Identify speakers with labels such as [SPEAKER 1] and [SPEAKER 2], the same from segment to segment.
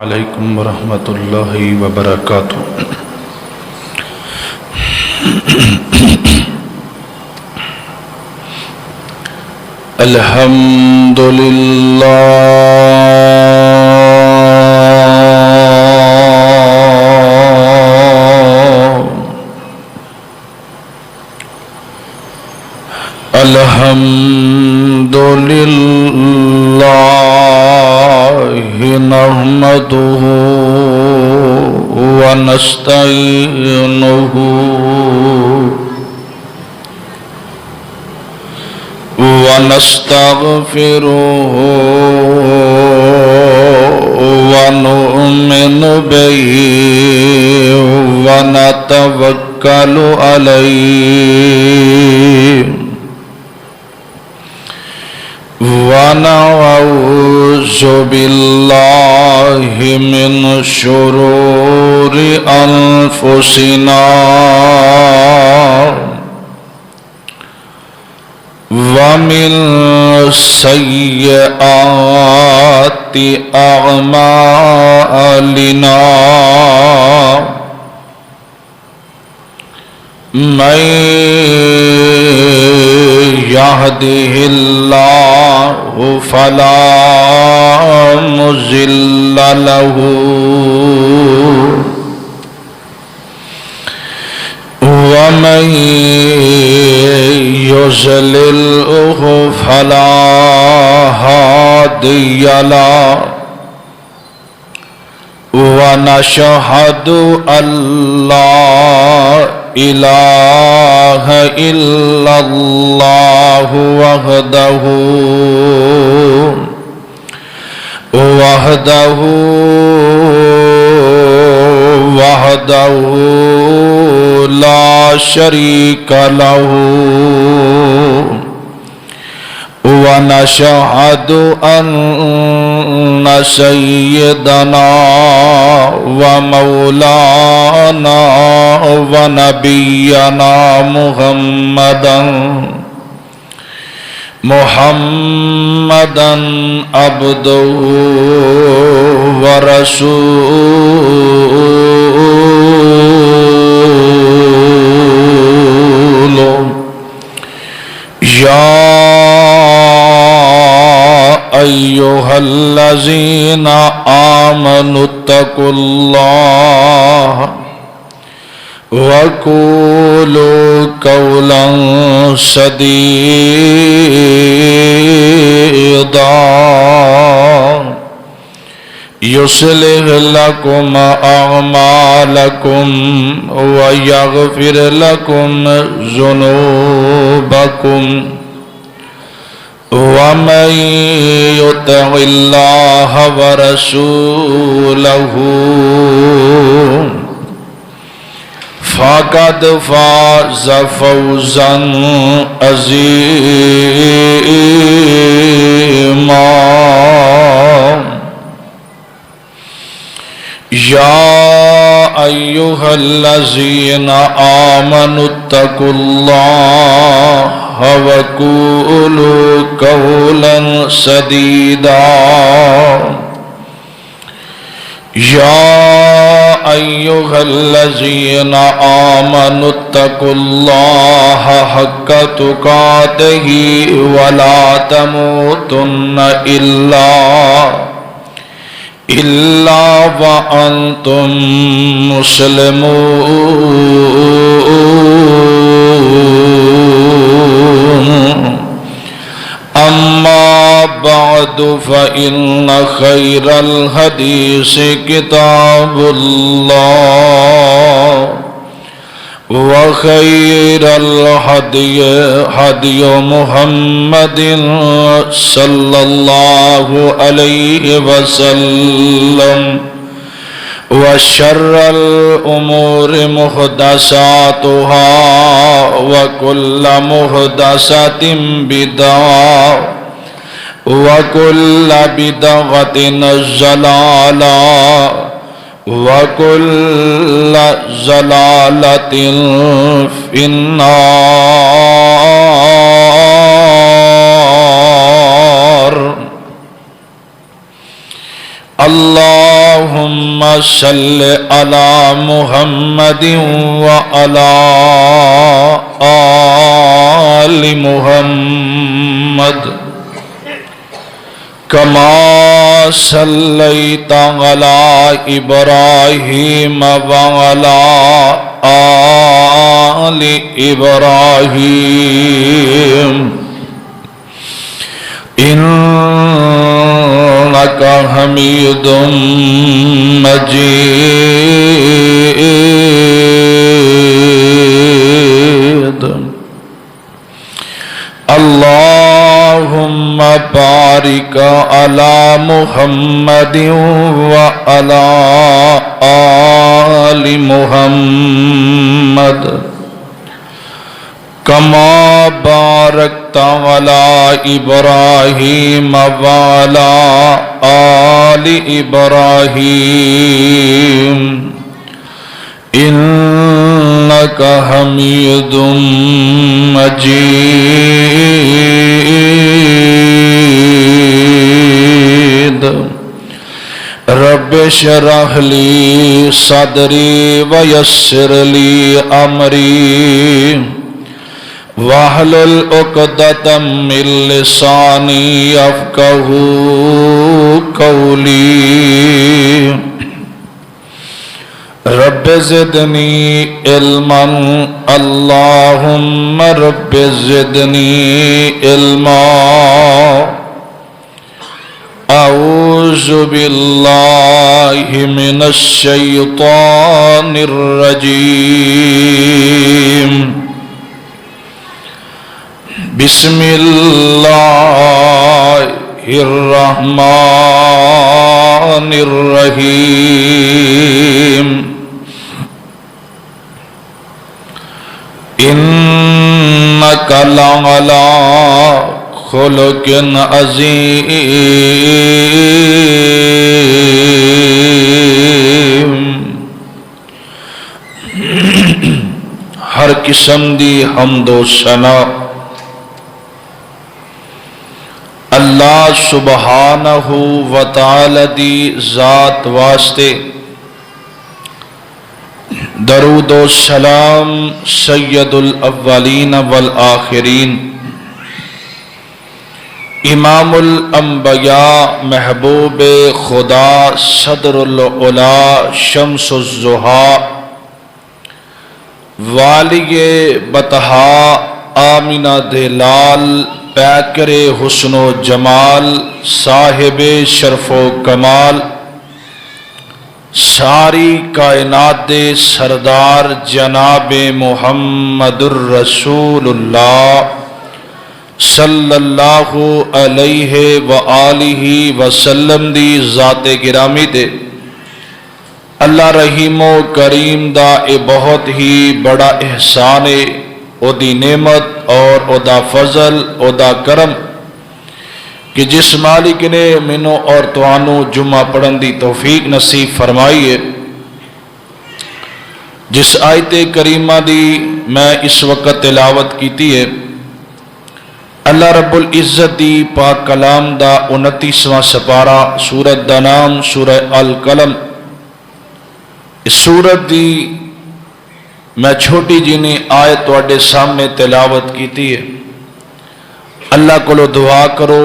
[SPEAKER 1] अलैकुम वरहमतुल्लाहि वबरकातुहू। अल्हम्दुलिल्लाहि नहमदुहु व नस्तईनुहु व नस्तगफिरुहु व नु'मिनु बिही व नतवक्कलु अलैहि व नऊज़ु बिल्लाहि मिन शुरूरि अनफुसिना व मिन सय्यिआति अअमालिना मैं यहदिहिल्लाहु फला मुज़िल्ल लहू व मैं युज़लिल्हु फला हादिय लहू व नशहदु अल्ला इलाहा इल्लल्लाहु वहदहु ला शरीक लहू व नशहदु अन्न सय्यदना व मौलाना व नबियना मुहम्मदन अब्दुहु व रसूलुहु या अय्युहल्लज़ीना आमनुत्तकुल्लाह वक़ूलू क़ौलन सदीदा युस्लिह लकुम अअमालकुम व यग़फिर लकुम ज़ुनूबकुम व मन युतिइल्लाह व रसूलहु फ़क़द फ़ाज़ फ़ौज़न अज़ीमा। या अय्युहल्लज़ीना आमनुत्तकुल्लाह वक़ूलू क़ौलन सदीदा या अय्युहल्लज़ीना आमनुत्तकुल्लाह हक़्क़ तुक़ातिही व ला तमूतुन्न इल्ला व अंतुम मुस्लिमून। अम्मा बअदु फ़इन्न खैरल हदीस किताबुल्लाह व खैरल हदिय मुहम्मदिन सल्लल्लाहु अलैहि वसल्लम व शर्रल उमूरि मुहदसातुहा व कुल्लु मुहदसतिन बिदअह व कुल्लु बिदअतिन ज़लालह व कुल्लु ज़लालतिन फिन्नार। अल्लाहुम्मा सल्लि अला मुहम्मदिन व अला आलि मुहम्मद कमा सल्लैता अला इब्राहीम व अला आलि इब्राहीम इन्नका हमीदुम मजीद। अल्लाहुम्मा बारिक अला मुहम्मदिन व अला आलि मुहम्मद कमा बारकता अला इब्राहीम व अला आलि इब्राहीम इन्नका हमीदुम मजीद। रब्बि शरह ली सदरी व यस्सिर ली अमरी वहलुल उक़दतम मिन लिसानी यफ़क़हू क़ौली। रब्बि ज़िदनी इल्मन अल्लाहुम्मा रब्बि ज़िदनी इल्मा। अऊज़ु बिल्लाहि मिनश शैतानिर रजीम। बिस्मिल्लाहिर्रहमानिर्रहीम। इन्नका लअला खुलुक़िन अज़ीम। हर किस्म दी हम्दो सना अल्लाह सुबहानहू व तआला दी ज़ात वास्ते। दरूद व सलाम सय्यदुल अव्वलीन वल आखिरीन इमामुल अंबिया महबूब खुदा सदरुल उला शम्सुज़्ज़ुहा वालिये बतहा आमिना देलाल पैकरे हुस्नो जमाल साहिबे शरफो कमाल सारी कायनात दे सरदार जनाबे मुहम्मदुर रसूलुल्लाह सल्लल्लाहु अलैहि व आलिहि वसल्लम दी ज़ाते गिरामी दे अल्लाह रहीमो करीम दा ए बहुत ही बड़ा एहसान है। ओदी नेमत और ओदा फजल ओदा करम कि जिस मालिक ने मैनू और तुहानू जुम्मा पढ़न दी तौफीक नसीब फरमाई है। जिस आयते करीमा दी मैं इस वक्त तिलावत की है अल्लाह रब्बुल इज़्ज़त दी पाक कलाम दा 29वां सपारा सूरत दा नाम सूरह अल कलम। इस सूरत दी मैं छोटी जी ने आयत तुहाडे सामने तिलावत की है। अल्लाह कोलो दुआ करो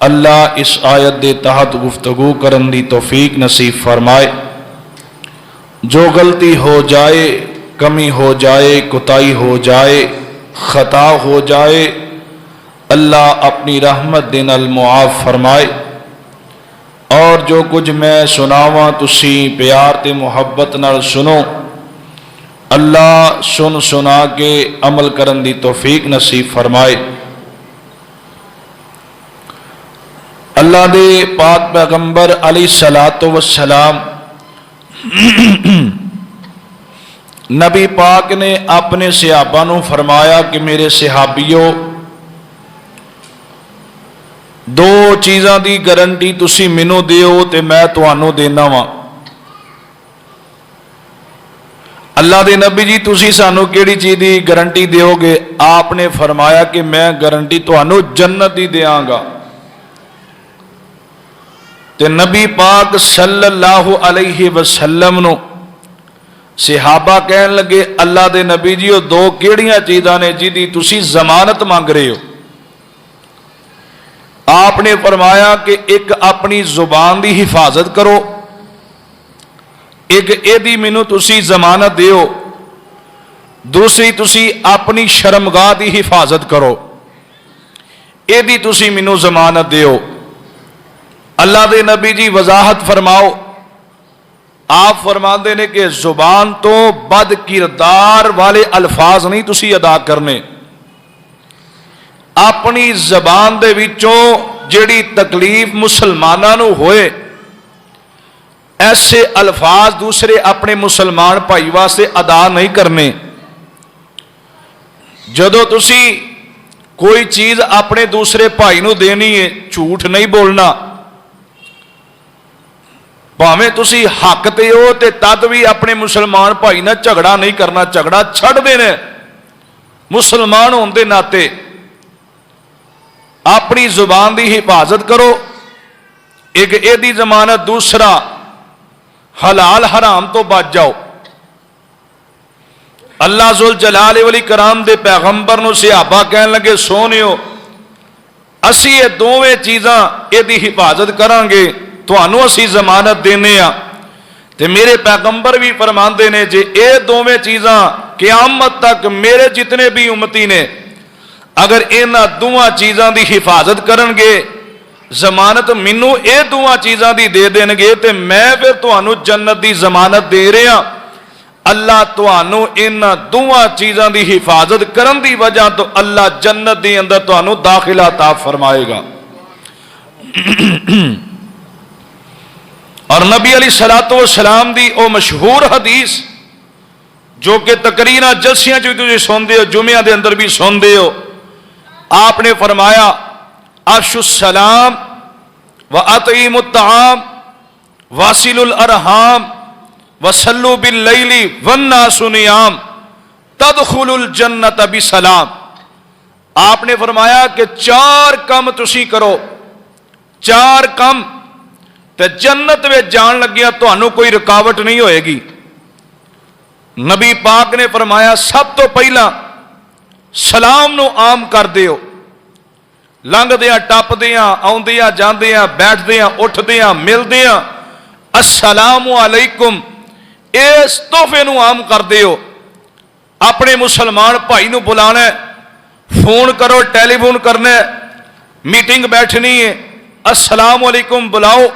[SPEAKER 1] अल्लाह इस आयत दे तहत गुफ्तगू करन दी तौफीक नसीब फरमाए। जो गलती हो जाए कमी हो जाए कुताई हो जाए खता हो जाए अल्लाह अपनी रहमत दे नाल मुआफ फरमाए। और जो कुछ मैं सुनावा तुसी प्यार ते मुहब्बत नाल सुनो। अल्लाह सुन सुना के अमल करन दी तौफीक नसीब फरमाए। अल्लाह दे पाक पैगंबर अलैहिस्सलातु वस्सलाम नबी पाक ने अपने सहाबा नू फरमाया कि मेरे सहाबियों दो चीज़ां दी गारंटी तुसी मैनू दिओ ते मैं तुहानू देना वा। अल्लाह दे नबी जी तुसी सानू केड़ी चीज़ दी गारंटी दिओगे? आपने फरमाया कि मैं गारंटी तुहानू जन्नत दी देंगा। ते नबी पाक सल्लल्लाहु अलैहि वसल्लम नु सहाबा कहन लगे, अल्लाह दे नबी जी वो दो केड़ियां चीज़ां ने जिहदी तुसी जमानत मंग रहे हो? आपने फरमाया कि एक अपनी जुबान की हिफाजत करो, एक एदी मैनू तुसी जमानत दियो, दूसरी तुसी अपनी शर्मगाह की हिफाजत करो, एदी तुसी मैनू जमानत दियो। अल्लाह दे नबी जी वजाहत फरमाओ। आप फरमाते ने कि जुबान तो बद किरदार वाले अल्फाज नहीं तुसी अदा करने। अपनी जबान दे विचों जिहड़ी तकलीफ मुसलमानां नूं होए ऐसे अल्फाज दूसरे अपने मुसलमान भाई वास्ते अदा नहीं करने। जदों तुसी कोई चीज़ अपने दूसरे भाई नूं देनी है, झूठ नहीं बोलना। भावें तुसी हक ते हो ते तद भी अपने मुसलमान भाई नाल झगड़ा नहीं करना, झगड़ा छड़ देना। मुसलमान होने के नाते अपनी जुबान की हिफाजत करो, एक एदी जमानत, दूसरा हलाल हराम तो बच जाओ। अल्लाह जुल जलाल वली कराम दे पैगंबर नूं सहाबा कहन लगे, सोहणियो असी ये दोवें चीज़ां एदी हिफाजत करांगे, तुहानूं असी जमानत देने आ। ते मेरे पैगंबर भी फरमांदे ने जे ये दोवें चीज़ां क़यामत तक मेरे जितने भी उम्मती ने अगर इन्हां दोवां चीज़ां की हिफाजत करनगे, जमानत मैनू ये दोवां चीज़ां की दे देणगे, ते मैं फिर तुहानूं जन्नत की जमानत दे रहा। अल्लाह तुहानूं इन्हां दोवां चीज़ां की हिफाजत करन दी वजह तो अल्लाह जन्नत के अंदर तुहानूं दाखिला अता फरमाएगा। और नबी अलैहिस्सलातु वस्सलाम दी ओ मशहूर हदीस जो कि तकरीरां जलसियां च तुसीं सुनदे हो, जुम्मियां दे अंदर भी सुनदे हो, आपने फरमाया अफ्शुस्सलाम व अतईमुत तआम वासिलुल अरहाम वसल्लु बिल लैली वन्नासु नियाम तदखुलुल जन्नत बिसलाम। आपने फरमाया कि चार काम तुसीं करो, चार काम ते जन्नत में जान लगिया तुहानूं कोई रुकावट नहीं होएगी। नबी पाक ने फरमाया सब तो पहला सलाम नूं आम कर दिओ, लंघदियां टपदियां आउंदियां जांदियां बैठदियां उठदियां मिलदियां अस्सलामु अलैकुम इस तोहफे नूं आम कर दिओ। अपने मुसलमान भाई नूं बुलाना, फोन करो, टेलीफोन करना, मीटिंग बैठनी है, अस्सलामु अलैकुम बुलाओ।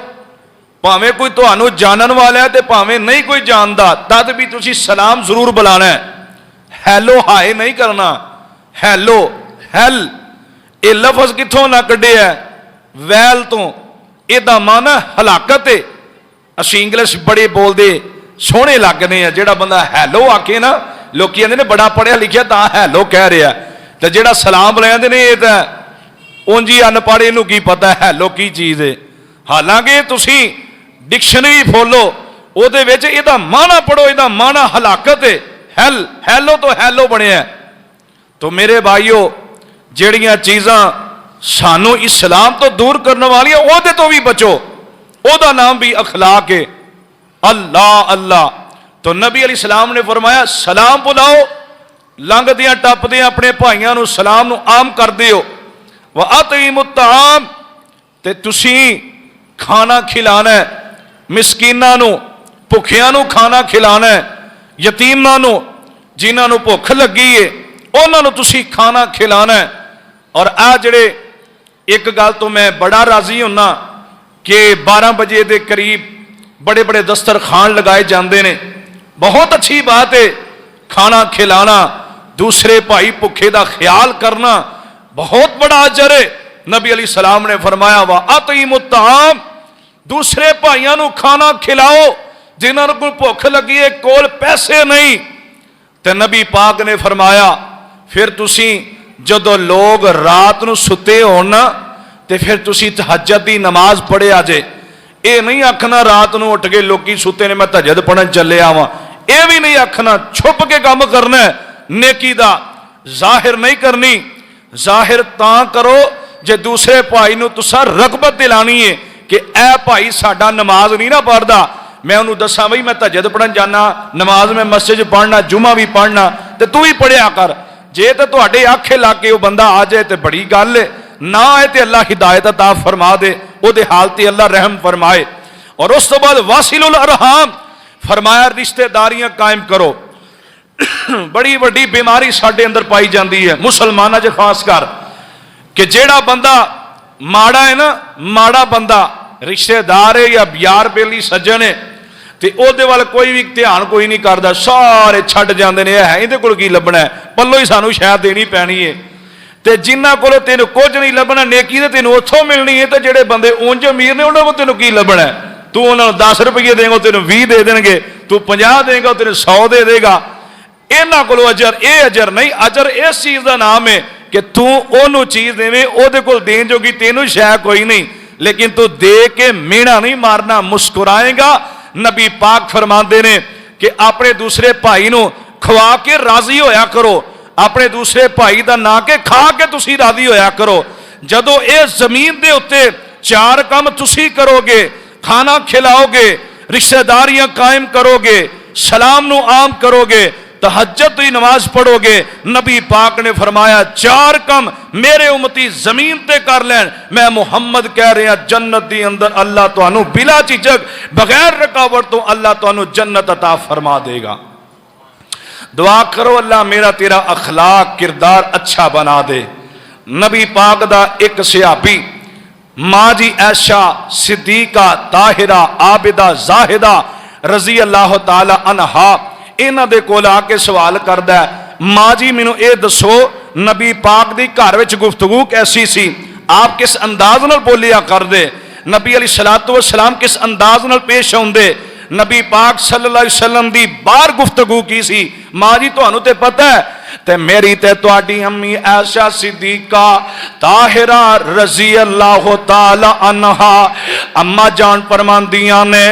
[SPEAKER 1] भावें कोई तुहानूं जानन वाला है ते भावें नहीं कोई जानदा, तद भी तुसीं सलाम जरूर बुलाना है। हैलो हाय नहीं करना, हैलो हैल ये लफज कित्थों ना कढ़िया? वैल तो। इहदा माना हलाकत है। असीं इंग्लिश बड़े बोलते सोहने लगने हैं, जिहड़ा बंदा हैलो आके ना लोग कहते ने बड़ा पढ़िया लिखिया तां हैलो कह रहा, तो जिहड़ा सलाम बुलाते ने ये तो उंज ही अनपढ़, इहनूं की पता हैलो की चीज़ है। हालांकि तुसीं डिक्शनरी खोलो, उहदे विच इहदा माना पढ़ो, इहदा माना हलाकत है। हैल हैलो तो हैलो बनिया। तो मेरे भाईओ जिहड़ियां चीज़ां सानू इस्लाम तो दूर करने वालियां उहदे तो भी बचो, उहदा नाम भी अखलाक है। अल्लाह अल्लाह। तो नबी अलैहिस्सलाम ने फरमाया सलाम बुलाओ, लंघदियां टपदियां अपने भाइयों नूं सलाम नूं आम कर दिओ। व अतईमुत तआम ते तुसीं खाना खिलाना है, मिसकीनां नूं भुखियां नूं खाना खिलाना है, यतीमां नूं जिन्हां नूं भुख लगी है उन्हां नूं तुसीं खाना खिलाना है। और आ जिहड़े एक गल तो मैं बड़ा राजी हुन्ना कि 12 बजे के करीब बड़े बड़े दस्तरखान लगाए जाते हैं, बहुत अच्छी बात है। खाना खिलाना, दूसरे भाई भुखे का ख्याल करना बहुत बड़ा अजर है। नबी अलैहिस्सलाम ने फरमाया वा अतईमुत तआम, दूसरे भाइयों को खाना खिलाओ जिन्होंने कोई भुख लगी है, कोल पैसे नहीं। तो नबी पाक ने फरमाया फिर तुसी जदों लोग रात को सुते हो ना तो फिर तुसी तहज्जुद की नमाज पढ़े आ जे। ये नहीं आखना रात को उठ के लोग सुते ने मैं तहज्जुद पढ़न चले आवां, ये भी नहीं आखना। छुप के काम करना है, नेकी दा जाहिर नहीं करनी। जाहिर तां करो जे दूसरे भाई नूं तुसां रगबत दिलानी है कि ए भाई साडा नमाज नहीं ना पढ़दा, मैं उन्होंने दसा बई मैं तहज्जुद पढ़न जाना, नमाज मैं मस्जिद पढ़ना, जुमा भी पढ़ना, तो तू भी पढ़िया कर। जे तो तुहाडे आखे ला के वो बंदा आ जाए तो बड़ी गल है, ना है तो अल्लाह हिदायत अता फरमा दे, वो हाल ते अल्लाह रहम फरमाए। और उस तो बाद वासिलुल अरहाम फरमाया रिश्तेदारियां कायम करो। बड़ी वड्डी बीमारी साडे अंदर पाई जाती है मुसलमाना च खास कर, कि जेड़ा बंदा माड़ा है ना, माड़ा बंदा रिश्तेदार है या यार बेली सज्जन है, तो ਉਹਦੇ ਵੱਲ कोई भी ध्यान कोई नहीं करता, सारे छड्ड जाते हैं, है ਇਹਦੇ ਕੋਲ ਕੀ ਲੱਭਣਾ है, पल्लों ही सानू शायद देनी पैनी है। तो जिन्हों को तेन कुछ नहीं लभना, नेकी तो तेन उतों मिलनी है, तो जोड़े बंदे उंज अमीर ने उन्होंने तेन की लभना है, तू उन्होंने 10 रुपये देगा तेन 20 दे देंगे, तू 50 देगा तेन 100 दे देगा। इन्हों को अजर ये अजर नहीं, अजर इस चीज़ का नाम है कि तू ओनू चीज़ देवे, ओदे कोल देन जोगी तेनू शै कोई नहीं, लेकिन तू दे के मेहना नहीं मारना, मुस्कुराएगा। नबी पाक फरमाते ने कि अपने दूसरे भाई नू खवा के राजी होया करो, अपने दूसरे भाई का ना के खा के तुसी राजी होया करो। जदों ये जमीन के उत्ते 4 काम तुसी करोगे, खाना खिलाओगे, रिश्तेदारियां कायम करोगे, सलाम नू आम करोगे, तहज्जुद की नमाज पढ़ोगे, नबी पाक ने फरमाया 4 काम मेरे उम्मती जमीन ते कर लैन, मैं मुहम्मद कह रहा जन्नत दी अंदर अल्लाह तुहानू बिला झिझक बगैर रुकावट तो अल्लाह तुहानू जन्नत अता फरमा देगा। दुआ करो अल्लाह मेरा तेरा अखलाक किरदार अच्छा बना दे। नबी पाक दा एक सहाबी माँ जी ऐशा सिद्दीका ताहिरा आबिदा जाहिदा रजी अल्लाह ताला अनहा इन्हां दे कोल आके सवाल करदा है, माँ जी मैनू ये दसो नबी पाक दी घर विच गुफ्तगू कैसी सी, आप किस अंदाज नाल बोलिया करदे, नबी अलैहिस्सलातु वस्सलाम किस अंदाज नाल पेश आउंदे, नबी पाक सल्लल्लाहु अलैहि वसल्लम दी बाहर गुफ्तगू की सी। माँ जी तुहानू ते पता है, ते मेरी ते तुहाडी अम्मी ऐशा सिद्दीका ताहिरा रजी अल्लाह ताला अन्हा अम्मा जान फरमांदियां ने,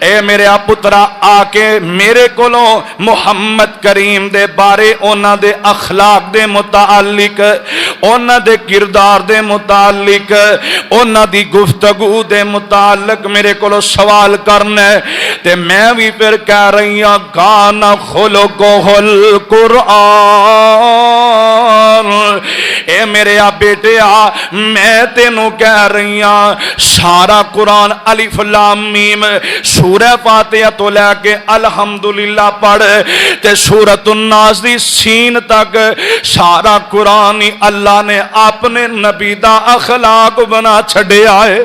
[SPEAKER 1] ए मेरे पुत्रा आके मेरे कोलों मुहम्मद करीम दे बारे उन्हां दे अखलाक दे मुतालिक, उन्हां दे किरदार दे मुतालिक, उन्हां दी गुफ्तगू दे मुतालिक मेरे कोलों सवाल करना है। ते मैं भी फिर कह रही हूं गाना खोलो गोहल कुरान, ए मेरे बेटे आ मैं तेनू कह रही हूं सारा कुरान अलिफ लाम मीम सूरह फातिहा तो लैके अल्हम्दुलिल्लाह पढ़ ते सूरतुन नास दी सीन तक सारा कुरान ही अल्लाह ने अपने नबी दा अखलाक बना छड़िया है।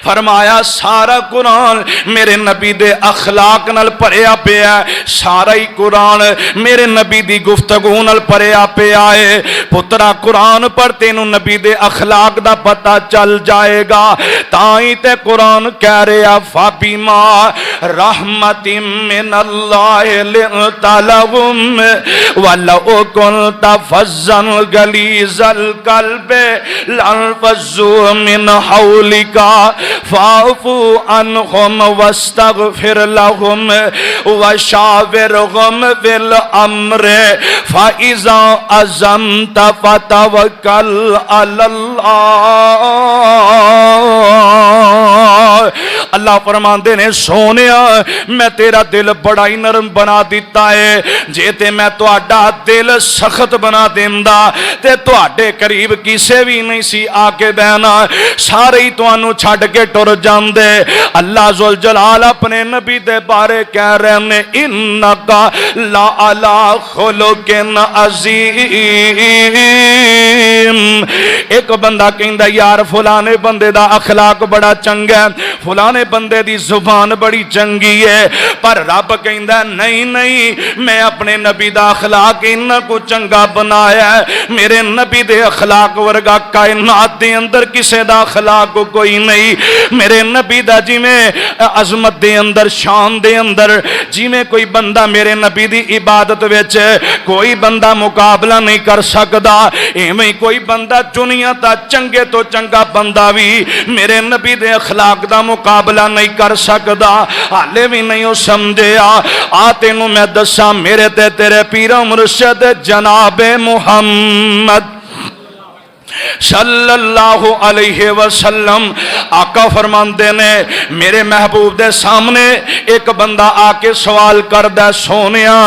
[SPEAKER 1] फरमाया सारा कुरान मेरे नबी दे अखलाक नाल भरिया पिया, सारा ही कुरान मेरे नबी दी गुफ्तगू नाल भरिया पिया है। पुत्रा कुरान पढ़ तेनू नबी दे अखलाक दा पता चल जाएगा। ताई ते कुरान कह रहा फाबिमा रहमतिम मिनल्लाहि लितलहुम वलौ कुनता फज़्ज़न गलीज़ल क़ल्बि लंफ़ज़्ज़ू मिन हौलिका फाफू अनहुम वस्तगफिर लहुम वशाविरहुम फिल अम्र फाइज़ा अज़म्त फतवक्कल अलल्लाह। अल्लाह फरमाते ने सोनिया मैं तेरा दिल बड़ा ही नरम बना दिता है, जे ते मैं तुहाडा दिल सख्त बना देंदा ते तुहाडे करीब किसे भी नहीं सी आके बहना, सारे ही तुहानू छड़ के टुर जांदे। अल्लाह जुल जलाल अपने नबी दे बारे कह रहे ने इन्नका ला अला खुलुकिन अज़ीम। एक बंदा कहंदा यार फलाने बंदे दा अखलाक बड़ा चंगा है, फलाने बंदे दी जुबान बड़ी चंगी है, पर रब कहंदा नहीं नहीं मैं अपने नबी दा अखलाक इन्ना को चंगा बनाया है, मेरे नबी दे अखलाक वर्गा कायनात दे अंदर किसे दा अखलाक कोई नहीं। मेरे नबी दा जिमें अजमत दे अंदर शान दे अंदर जिमें कोई बंदा मेरे नबी दी इबादत विच कोई बंदा मुकाबला नहीं कर सकदा, इवें कोई बंदा दुनिया दा चंगे तो चंगा बंदा भी मेरे नबी दे अखलाक दा मुकाबला नहीं कर सकदा। हाले भी नहीं हो समझिया, आ तेनू मैं दसा मेरे ते तेरे पीर मुर्शद जनाबे मुहम्मद सल्लल्लाहु अलैहि वसल्लम आका फरमाते ने मेरे महबूब दे सामने एक बंदा आके सवाल करदा, सोनिया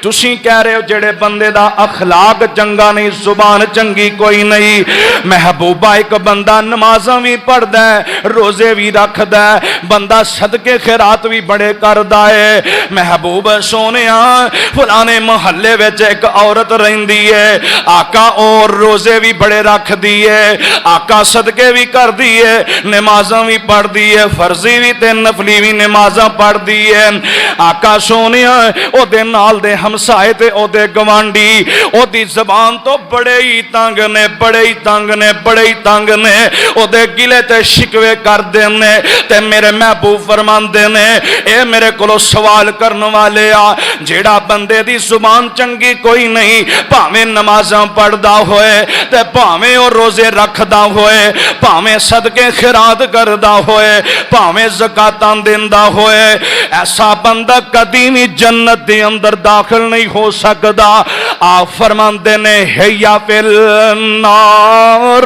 [SPEAKER 1] तुसी कह रहे हो जेड़े बंदे दा अखलाक चंगा नहीं, जुबान चंगी कोई नहीं। महबूबा एक बंदा नमाज़ां भी पढ़दा है, रोजे भी रखदा है, बंदा सदके खैरात भी बड़े करदा है। महबूब सोनिया फलाने महल्ले विच एक औरत रहिंदी है, आका और रोजे भी बड़े रखदी है, आका सदके भी करदी है, नमाज़ां भी पढ़दी है, फर्जी भी ते नफली भी नमाज़ां पढ़दी है। आका सोनिया ओदे नाल दे हमसाए ते ओदे गवांडी ओदी ज़बान तो बड़े ही तंग ने, बड़े ही तंग ने, बड़े ही तंग ने, ओदे गिले ते शिकवे करदे ने। ते मेरे महबूब फरमांदे ने ए मेरे कोलों सवाल करने वाले आ, जेड़ा बंदे दी जुबान चंगी कोई नहीं, भावें नमाज़ां पढ़दा होए ते भावें ओ रोजे रखदा होए, भावें सदके खैरात करदा होए, भावें ज़कातां देंदा होए, ऐसा बंदा कदी भी जन्नत दे अंदर दाखिल नहीं हो सकदा। आप फरमांदे ने हैया फिल नार,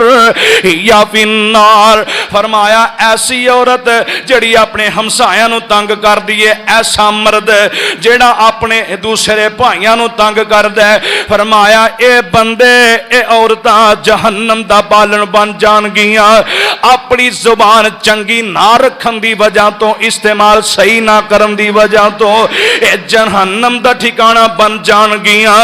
[SPEAKER 1] हैया फिन नार। फरमाया ऐसी औरत जड़ी अपने हमसायां नूं तंग कर दी है, ऐसा मर्द जेड़ा अपने दूसरे भाइयों नूं तंग करदा है, फरमाया ए बंदे ए औरतां जहन्नम दा बालन बन जाणगियां। अपनी जुबान चंगी ना रखन दी वजह तो, इस्तेमाल सही ना करन दी वजह तो ए जहन्नम दा ठिकाना बन जाणगियां।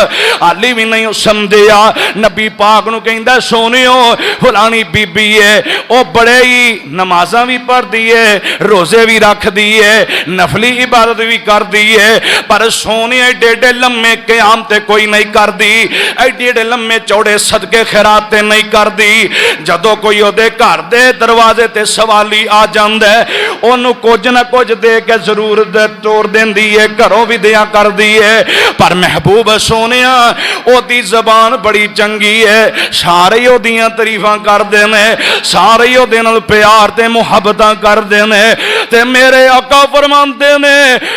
[SPEAKER 1] हाली भी नहीं समझिया, नबी पाक नूं कहंदा सोनियो फलानी बीबी है, ओ बड़े ही नमाज़ां भी पढ़दी है, रोजे भी रखदी है, नफली इबादत भी करदी है, पर सोने एडे एडे लम्मे क़याम ते कोई नहीं करदी, एडे एडे लम्मे चौड़े सदके खैरात ते नहीं करदी। जदों कोई ओदे घर दे दरवाजे ते सवाली आ जांदा है, ओनू कुछ ना कुछ दे के जरूर तोड़ देंदी है, घरों भी दिया करदी है। पर महबूब सोनिया ओदी ज़बान बड़ी चंगी है, सारे ही ओदियां तारीफां करदे ने, सारे ही ओदे नाल प्यार ते मुहब्बतां करदे ने। ते मेरे आका फरमांदे ने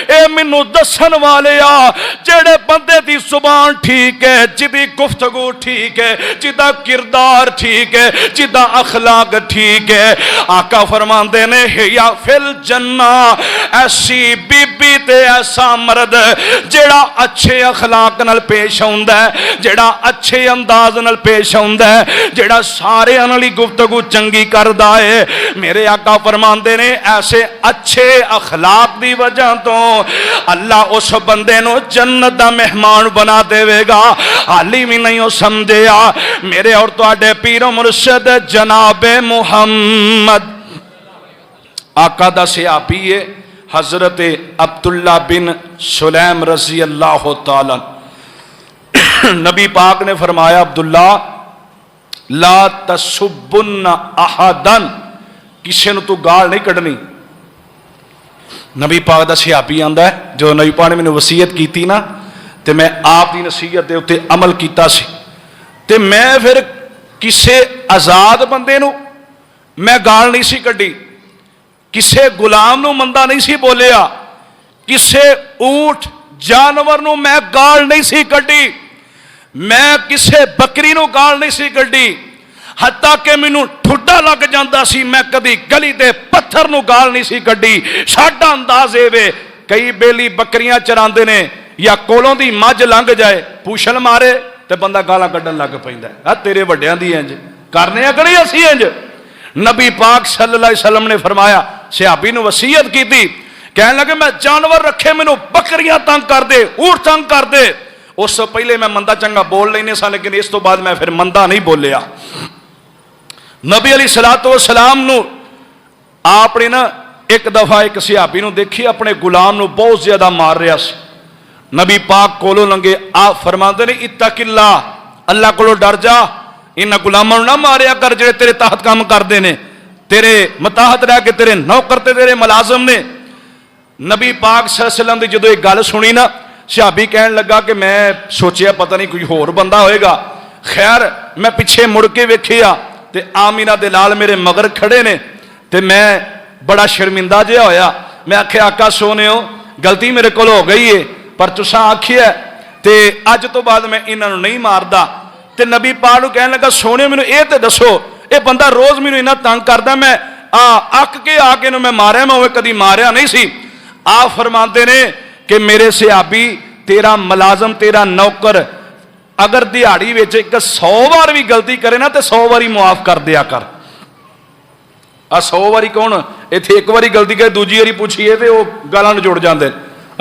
[SPEAKER 1] ए मैनू दसन वाले आ, जेड़े बंदे दी जुबान ठीक है, जिदी गुफ्तगू ठीक है, जिदा किरदार ठीक है, जिदा अखलाक ठीक है, आका फरमांदे ने या फिल जन्ना। ऐसी बीबी ते ऐसा मर्द जेड़ा अच्छे अखलाक नाल पेश आउंदा है, जेड़ा अच्छे अंदाज नाल पेश आउंदा है, जेड़ा सारे नाल ही गुफ्तगू चंगी करदा है, मेरे आका फरमांदे ने ऐसे अच्छे अखलाक दी वजह तो अल्लाह उस बंदे नूं जन्नत दा मेहमान बना देवेगा। हाली भी नहीं हो समझिया, मेरे और तुहाडे पीर मुर्शिद जनाबे मुहम्मद आका दा सहाबी है हजरत अब्दुल्ला बिन सुलैम रजी अल्लाह तआला। नबी पाक ने फरमाया अब्दुल्ला ला तसुब्बुन्ना अहदन, किसी नूं तू गाल नहीं कढ़नी। नबी पाक दा सहाबी आंदा है, जो नबी पाक ने मैनूं वसीयत कीती ना, ते मैं आप दी नसीहत दे उत्ते अमल कीता सी, ते मैं फिर किसे आजाद बंदे नूं मैं गाल नहीं सी कढ़ी, किसे गुलाम नूं मंदा नहीं सी बोलिया, किसे ऊंट जानवर नूं मैं गाल नहीं सी कढ़ी, मैं किसे बकरी नूं गाल नहीं सी कढ़ी, हत्ता कि मैनू ठुड्डा लग जाता सी, मैं कदी गली दे पत्थर नूं गाल नहीं सी कढ़ी। साडा अंदाज ए वे, कई बेली बकरियां चरांदे ने या कोलों दी मझ लंघ जाए, पूछल मारे ते बंदा गालां कढ़न लग पैंदा है, तेरे वड्डियां दी इंज करने आ कि नहीं असीं इंज। नबी पाक सल्लल्लाहु अलैहि वसल्लम ने फरमाया, सहाबी नूं वसीयत कीती, कहन लगे मैं जानवर रखे, मैनू बकरियां तंग कर दे, ऊंट तंग कर दे। उस तो पहले मैं मंदा चंगा बोल लेने सा, लेकिन इस तो बाद मैं फिर मंदा नहीं बोलिया। नबी अली सलातो वसलाम नूं आपने ना एक दफा एक सहाबी नूं देखी अपने गुलाम नूं बहुत ज्यादा मार रहा सी। नबी पाक कोलों लंघे, आप फरमाते ने इत्तकिल्ला, अल्लाह कोलों डर जा, इन्हां गुलामां नूं ना मारिया कर जेड़े तेरे तहत काम करते ने, तेरे मताहत रह के तेरे नौकर ते तेरे मुलाजम ने। नबी पाक सल्लल्लाहु अलैहि वसल्लम दी जदों ये गल सुनी ना, सहाबी कहन लगा कि मैं सोचिया पता नहीं कोई होर बंदा होएगा। खैर मैं पिछे मुड़ के वेखिया ते आमीना दे लाल मेरे मगर खड़े ने, ते मैं बड़ा शर्मिंदा जिहा होया। मैं आख्या आका सोनियो गलती मेरे कोल हो गई है, पर तुसां आखिया ते अज तो बाद मैं इन्हां नूं नहीं मारदा। ते नबी पाक नूं कहन लगा सोनियो मैनूं इह ते दसो, ये बंदा रोज मैनूं इन्ना तंग करदा, मैं
[SPEAKER 2] अक के आके मैं मारिया, मैं उन्हें कभी मारिया नहीं सी। आप फरमाते ने कि मेरे सिहाबी तेरा मुलाजम तेरा नौकर अगर दिहाड़ी विच 100 बार भी गलती करे ना तो 100 बारी मुआफ कर दिया कर। 100 बारी कौन इत्थे एक बारी गलती करे दूजी बारी पूछिए तो वो गालां नूं जुड़ जाते।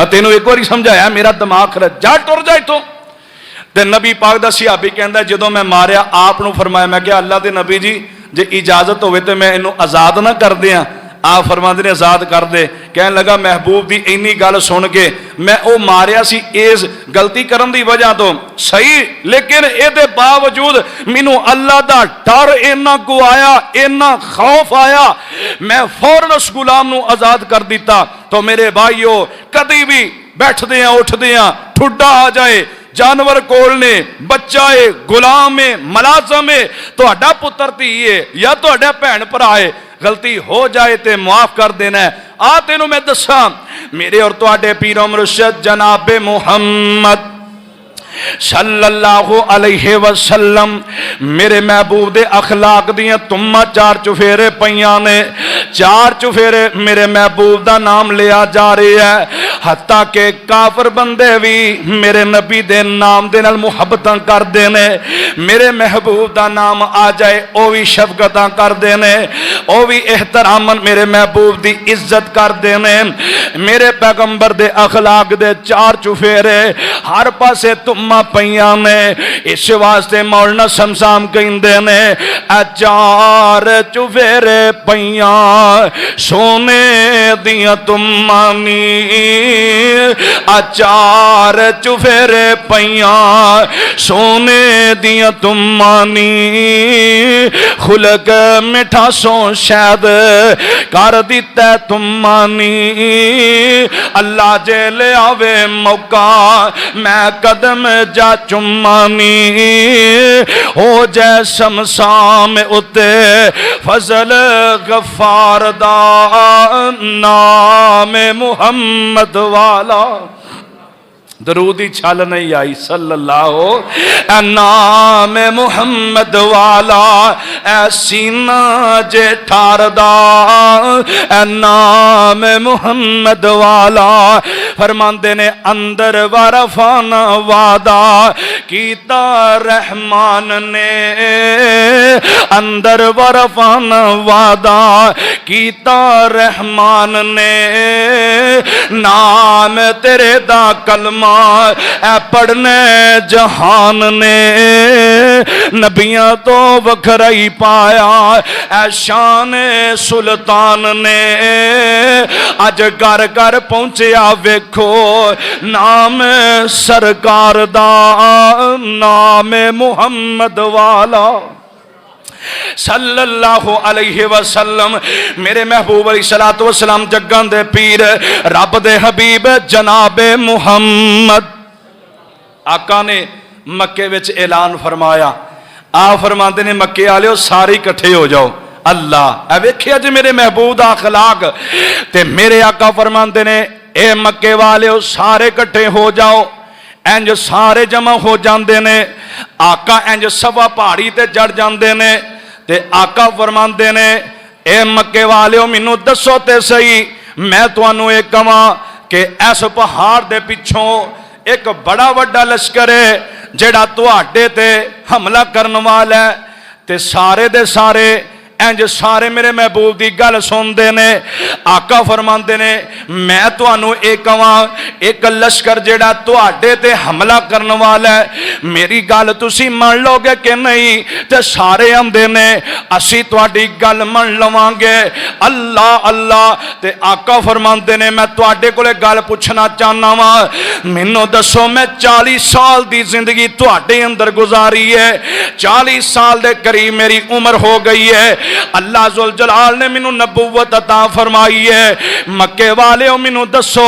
[SPEAKER 2] तेनों एक बारी समझाया मेरा दिमाग खराब जा टुर जा इथों। ते नबी पाक दा सिहाबी कहंदा जदों मैं मारिया आप नूं फरमाया मैं क्या अल्लाह दे नबी जी जे इजाजत होवे तो मैं इनू आजाद ना कर दियां। आप फरमाते ने आजाद कर दे। कहन लगा महबूब दी इन्नी गल सुन के मैं वो मारिया सी इस गलती करन दी वजह तो सही, लेकिन इहदे बावजूद मैनू अल्लाह दा डर इन्ना को आया, इन्ना खौफ आया, मैं फौरन उस गुलाम नू आजाद कर दिता। तो मेरे भाईओ कदी भी बैठदे आ उठदे आ ठुड्डा आ जाए, जानवर कोल ने, बच्चा है, गुलाम है, मुलाजम है, तुहाडा पुत्र धी है या तुहाडा भैन भरा है, गलती हो जाए तो मुआफ कर देना है। आ तेनों मैं दसा मेरे और तुहाडे पीरो मुर्शिद जनाबे मुहम्मद सल्लल्लाहु अलैहि वसल्लम मेरे महबूब दे अखलाक दियां तुम्मा 4 चुफेरे पईयां ने। 4 चुफेरे मेरे महबूब दा नाम लिया जा रहा है, हत्ता के काफर बंदे भी मेरे नबी दे नाम दे नाल मुहब्बतां करदे ने। मेरे महबूब दा नाम आ जाए ओ भी शफकतां करदे ने, ओ भी एहतरामन मेरे महबूब दी इज्जत करदे ने। मेरे पैगंबर दे अखलाक दे 4 चुफेरे हर पासे तुम पईया ने। इस वास्ते मौलाना समसाम कहंदे ने 4 चुफेरे पईया सोने दियां तुमानी, 4 चुफेरे पईया सोने दियां तुमानी, खुलक मिठा सो शायद कर दिता तुमानी। अल्लाह जे ले आवे मौका मैं कदम जा चुमानी, हो जै शमशाम उते फजल गफार दा नाम मुहम्मद वाला। दरूद ही छल नहीं आई सल्लल्लाहु नाम मुहम्मद वाला सीना जे ठारदा नाम मुहम्मद वाला। फरमांदे ने अंदर वरफाना वादा कीता रहमान ने, अंदर वरफाना वादा कीता रहमान ने। नाम तेरे दा कलमा पढ़ने जहान ने, नबियां तो वखरा ही पाया ऐ शान सुल्तान ने। अज घर घर पहुंचया वेखो नाम सरकार दा, नाम मुहम्मद वाला सल्लल्लाहु अलैहि वसल्लम। मेरे महबूब अलैहिस्सलातु वस्सलाम जग्गां दे पीर रब दे हबीब जनाबे मुहम्मद आका ने मक्के विच ऐलान फरमाया। आ फरमाते ने मक्के वालिओ सारे इकट्ठे हो जाओ। अल्लाह वेखिया जी मेरे महबूब दा अखलाक। ते मेरे आका फरमाते ने ए मक्के वालिओ सारे इकट्ठे हो जाओ। इंज सारे जमा हो जाते ने। आका इंज सवा पहाड़ी ते चढ़ जाते ने ते आका फरमाते ने ए मक्के वालिओ मैनू दसो ते सही मैं तुहानू ये कहां कि इस पहाड़ दे पिछों एक बड़ा वड्डा लश्कर है जिहड़ा तुहाडे ते हमला करन वाला है। ते सारे दे सारे इंज सारे मेरे महबूब की गल सुनते ने। आका फरमाते ने मैं तुहानू एक कहां एक लश्कर जेड़ा तुहाडे ते हमला करन वाला है, मेरी गल तुसी मान लोगे कि नहीं? ते सारे आंदे ने असी तुहाडी गल मान लवांगे। अल्लाह अल्लाह। ते आका फरमाते ने मैं तुहाडे कोले गल पुछना चाहना वा, मैनू दसो मैं 40 साल की जिंदगी तुहाडे अंदर गुजारी है, 40 साल के करीब मेरी उम्र हो गई है। अल्लाह जुल जलाल ने मैनू नबूवत अता फरमाई है। मक्के वालिओ मैनू दसो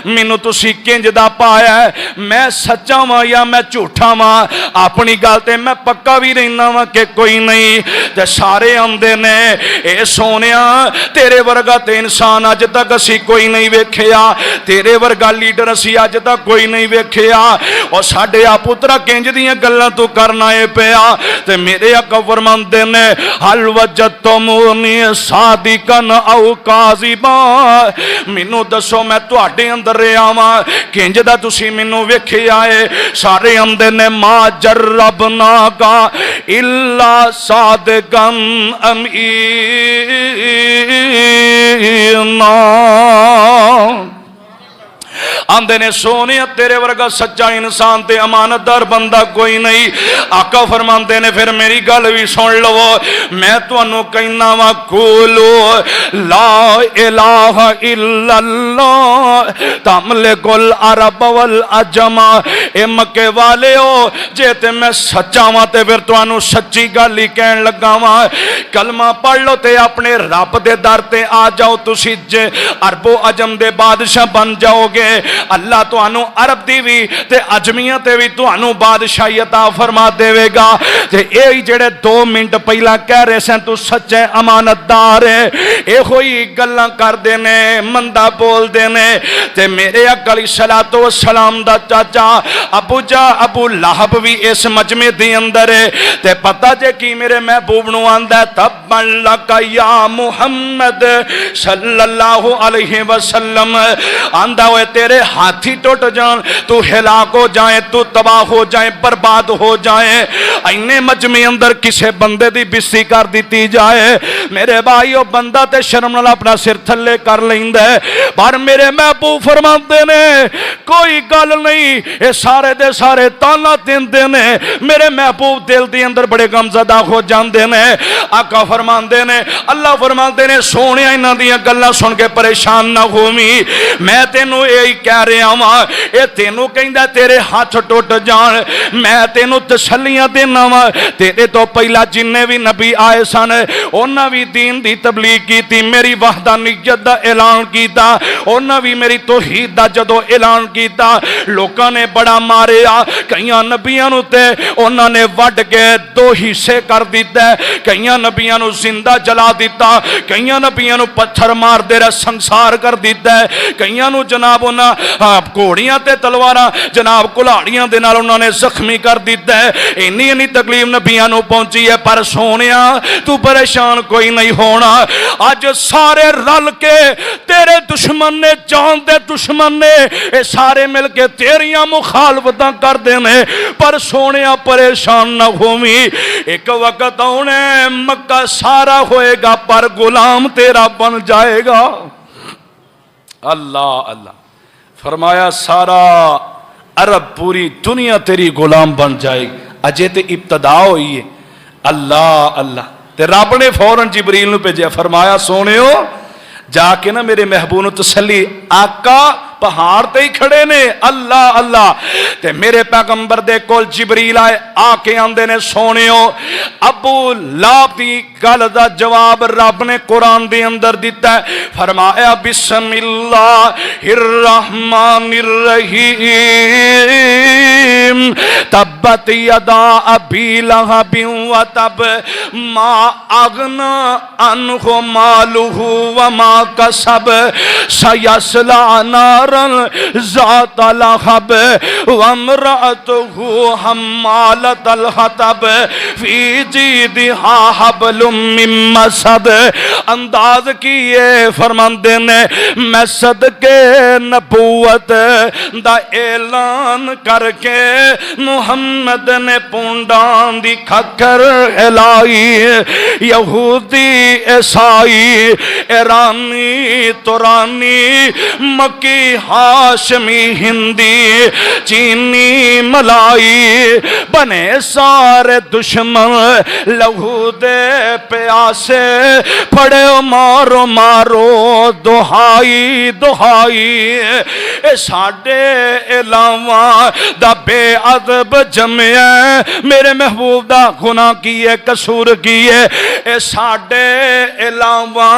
[SPEAKER 2] मैनू तुसी किंज दा पाया है, मैं सच्चा वां या मैं झूठा वां? अपनी गल ते मैं पक्का भी रहना वां कि कोई नहीं। ते सारे आंदे ने ए सोनिया तेरे वर्गा ते इंसान अज तक असी कोई नहीं वेखिया, तेरे वर्गा लीडर असी अज तक कोई नहीं वेखिया। और साडे आ पुत्रा किंज दियां गल्लां तू करना है पिया। ते मेरे आका फरमांदे ने हल वजत तुमूनी सादिकन औ काज़िबा, मैनू दसो मैं तुहाडे अंदर रहा वां किंज दा तुसीं मैनू वेखिया है। सारे आंदे ने मा जर्रबना का इल्ला सादिकन अमीना। आंदे ने सोने तेरे वर्गा सच्चा इंसान ते अमानतदार बंदा कोई नहीं। आका फरमाते ने फिर मेरी गल भी सुन लवो, मैं तुहानू कहना वा कूलो ला इलाहा इल्लल्लाह तमलिकुल अरब वल अजमा। ए मक्के वाले हो जे ते मैं सच्चा वा ते फिर तुहानू सच्ची गल ही कहन लगा वा। कलमा पढ़ लो ते अपने रब दे दर ते आ जाओ, तुसी जे अरबो अजम दे बादशाह बन जाओगे। अल्लाह तुहानू अरब दी भी ते अजमिया ते भी तुहानू बादशाही अता फरमा देवेगा। ते यही जेड़े 2 मिनट पहला कह रहे सन तू सच्चे अमानतदार है, इहो ही गल्लां करदे ने, मंदा बोलदे ने। ते मेरे अकल सलातो सलाम दा चाचा अबू लहब भी इस मजमे दे अंदर है। ते पता जे कि मेरे महबूब नू आंदा तब्बन लका या मुहम्मद सल्लल्लाहु अलैहि वसल्लम। आंदा होए तेरे हाथी टुट जान, तू हिलाक हो जाए, तू तबाह हो जाए, बर्बाद हो जाए। इन्ने मजमे अंदर किसे बंदे दी बिस्सी कर दी जाए, मेरे भाई ओ बंदा ते शर्म नाल अपना सिर थले कर लैंदा है। पर मेरे महबूब फरमाते ने कोई गल नहीं, ये सारे दे सारे ताना देंदे ने। मेरे महबूब दिल दे अंदर बड़े गमज़दा हो जाते ने। आका फरमाते ने, अल्लाह फरमाते ने सोने इन्हां दियां गल्लां सुन के परेशान ना होवी, मैं तेनू यही कह रहा वां, ये तेनू कहंदा तेरे हाथ टुट जान, मैं तेनू तसल्लियां देना वा। तेरे तो पहला जिन्ने भी नबी आए सन उन्हां भी दीन दी तबलीग की, मेरी वहदानियत दा ऐलान किया, उन्हां भी मेरी तौहीद दा जदों ऐलान किया, लोकां ने बड़ा मारिया। कईयां नबियां नू ते उन्हां ने वड के 2 हिस्से कर दिता, कईयां नबियां नू जिंदा जला दिता, कईयां नबियां नू पत्थर मार दे संसार कर दिता, कईयां नू जनाब उन्हां घोड़ियां ते तलवारां जनाब कुल्हाड़ियां दे नाल उन्हां ने जख्मी कर दिता है। इन्नी इन्नी तकलीफ नबियां नू पहुंची है। पर सोनिया तू परेशान कोई नहीं होना, अज सारे रल के तेरे दुश्मन ने, जान दे दुश्मन ने, ये सारे मिल के तेरियां मुखालफतां करदे ने। पर सोनिया परेशान ना होवी, एक वक्त आउणे मक्का सारा होएगा पर गुलाम तेरा बन जाएगा। अल्लाह अल्लाह फरमाया सारा अरब पूरी दुनिया तेरी गुलाम बन जाएगी। अजे ते इब्तदा हुई है। अल्लाह अल्लाह ते रब ने फौरन जिबरील नू भेजा, फरमाया सोनियो जाके ना मेरे महबूब नू तसल्ली, आका पहाड़ ते ही खड़े ने। अल्लाह अल्लाह ते मेरे पैगंबर दे कोल जिबरील आए, आके आंदे ने सोनियो अबू लाब दी गल दा जवाब रब ने कुरान दे अंदर दिता है। फरमाया बिस्मिल्लाहिर रहमानिर रहीम तब्बत यदा अबी लहबिन व तब मा अगना अनहु मालुहु व मा कसब सयस्ला नारन ज़ाता लहब वम्रअतुहु हम्मालतल हतब फी जीदिहा हब्लुम मिन मसद। अंदाज किए फरमाते ने मैं सदके नबूवत दा ऐलान करके मुहम्मद ने पूंडां दी खक्कर हिलाई। यहूदी ईसाई ईरानी तुरानी मक्की हाशमी हिंदी चीनी मलाई बने सारे दुश्मन लहू दे प्यासे पड़े मारो मारो दुहाई दुहाई। साडे इलावा दा बेअदब जमिया मेरे महबूब दा गुनाह की है, कसूर की है। साडे इलावा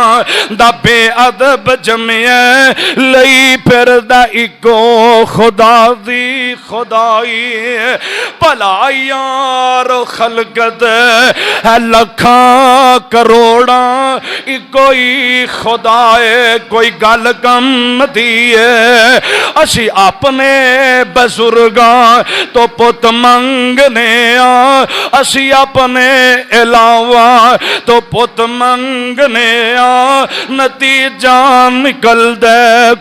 [SPEAKER 2] दा बेअदब जमिया लई फिर करदा इको खुदा दी खुदाई भला यार खलकत है लखां करोड़ा इको ही खुदा है कोई गल कम दी है असी अपने बजुर्गां तो पुत मंगने आ असी अपने इलावा तो पुत मंगने आ नतीजा निकलदा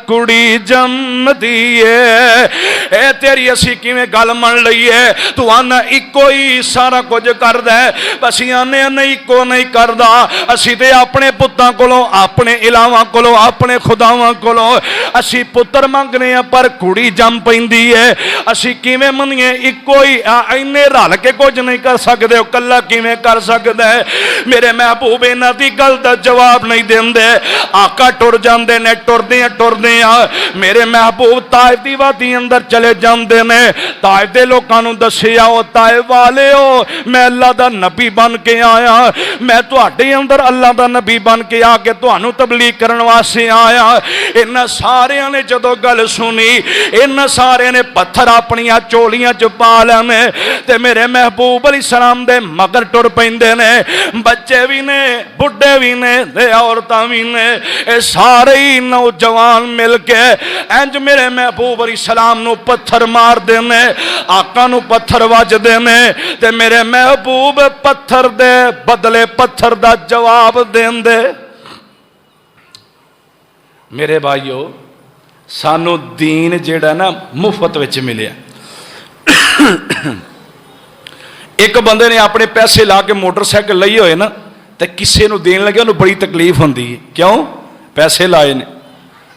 [SPEAKER 2] कुड़ी जमदी है ए तेरी असी किवें गल मन लईए तू आना इको ही सारा कुछ करदा है असी आने नहीं इको नहीं करदा असी ते अपने पुत्तां कोलों अपने इलावा कोलों अपने खुदावां कोलों असी पुत्र मंगने आ पर कुड़ी जम पैंदी है असी किवें मनीए इको ही इन्ने रल के कुछ नहीं कर सकदे कल्ला किवें कर सकदा है मेरे महबूब इन्हां दी गल दा जवाब नहीं देंदे आका टुर जांदे ने टुरदे आ मेरे महबूब ताइफ दी वादी अंदर चले जांदे ने ताइफ दे लोकां नूं दस्सिया ओ ताइफ वालेओ मैं अल्लाह दा नबी बन के आया मैं तुहाडे अंदर अल्लाह दा नबी बन के आके तुहानूं तबलीग करन वास्ते आया इन्हां सारियां ने जदों गल सुनी इन्हां सारियां ने पत्थर अपनियां चोलियां च पा लैने ते मेरे महबूब अलैहि सलाम दे मगर टुर पैंदे ने बच्चे भी ने बुढ़े भी ने ते औरतां भी ने ये सारे ही नौजवान मिल के इंज मेरे महबूब अलैहि सलाम नूं पत्थर मार देने आका नूं पत्थर वजदे ने ते मेरे महबूब पत्थर दे बदले पत्थर दा जवाब देंदे मेरे भाईओ सानू दीन जेड़ा ना मुफ्त विच मिलिया एक बंदे ने अपने पैसे ला के मोटरसाइकिल लई होए ना तो किसी को देन लगे उन्हें बड़ी तकलीफ होती है क्यों पैसे लाए ने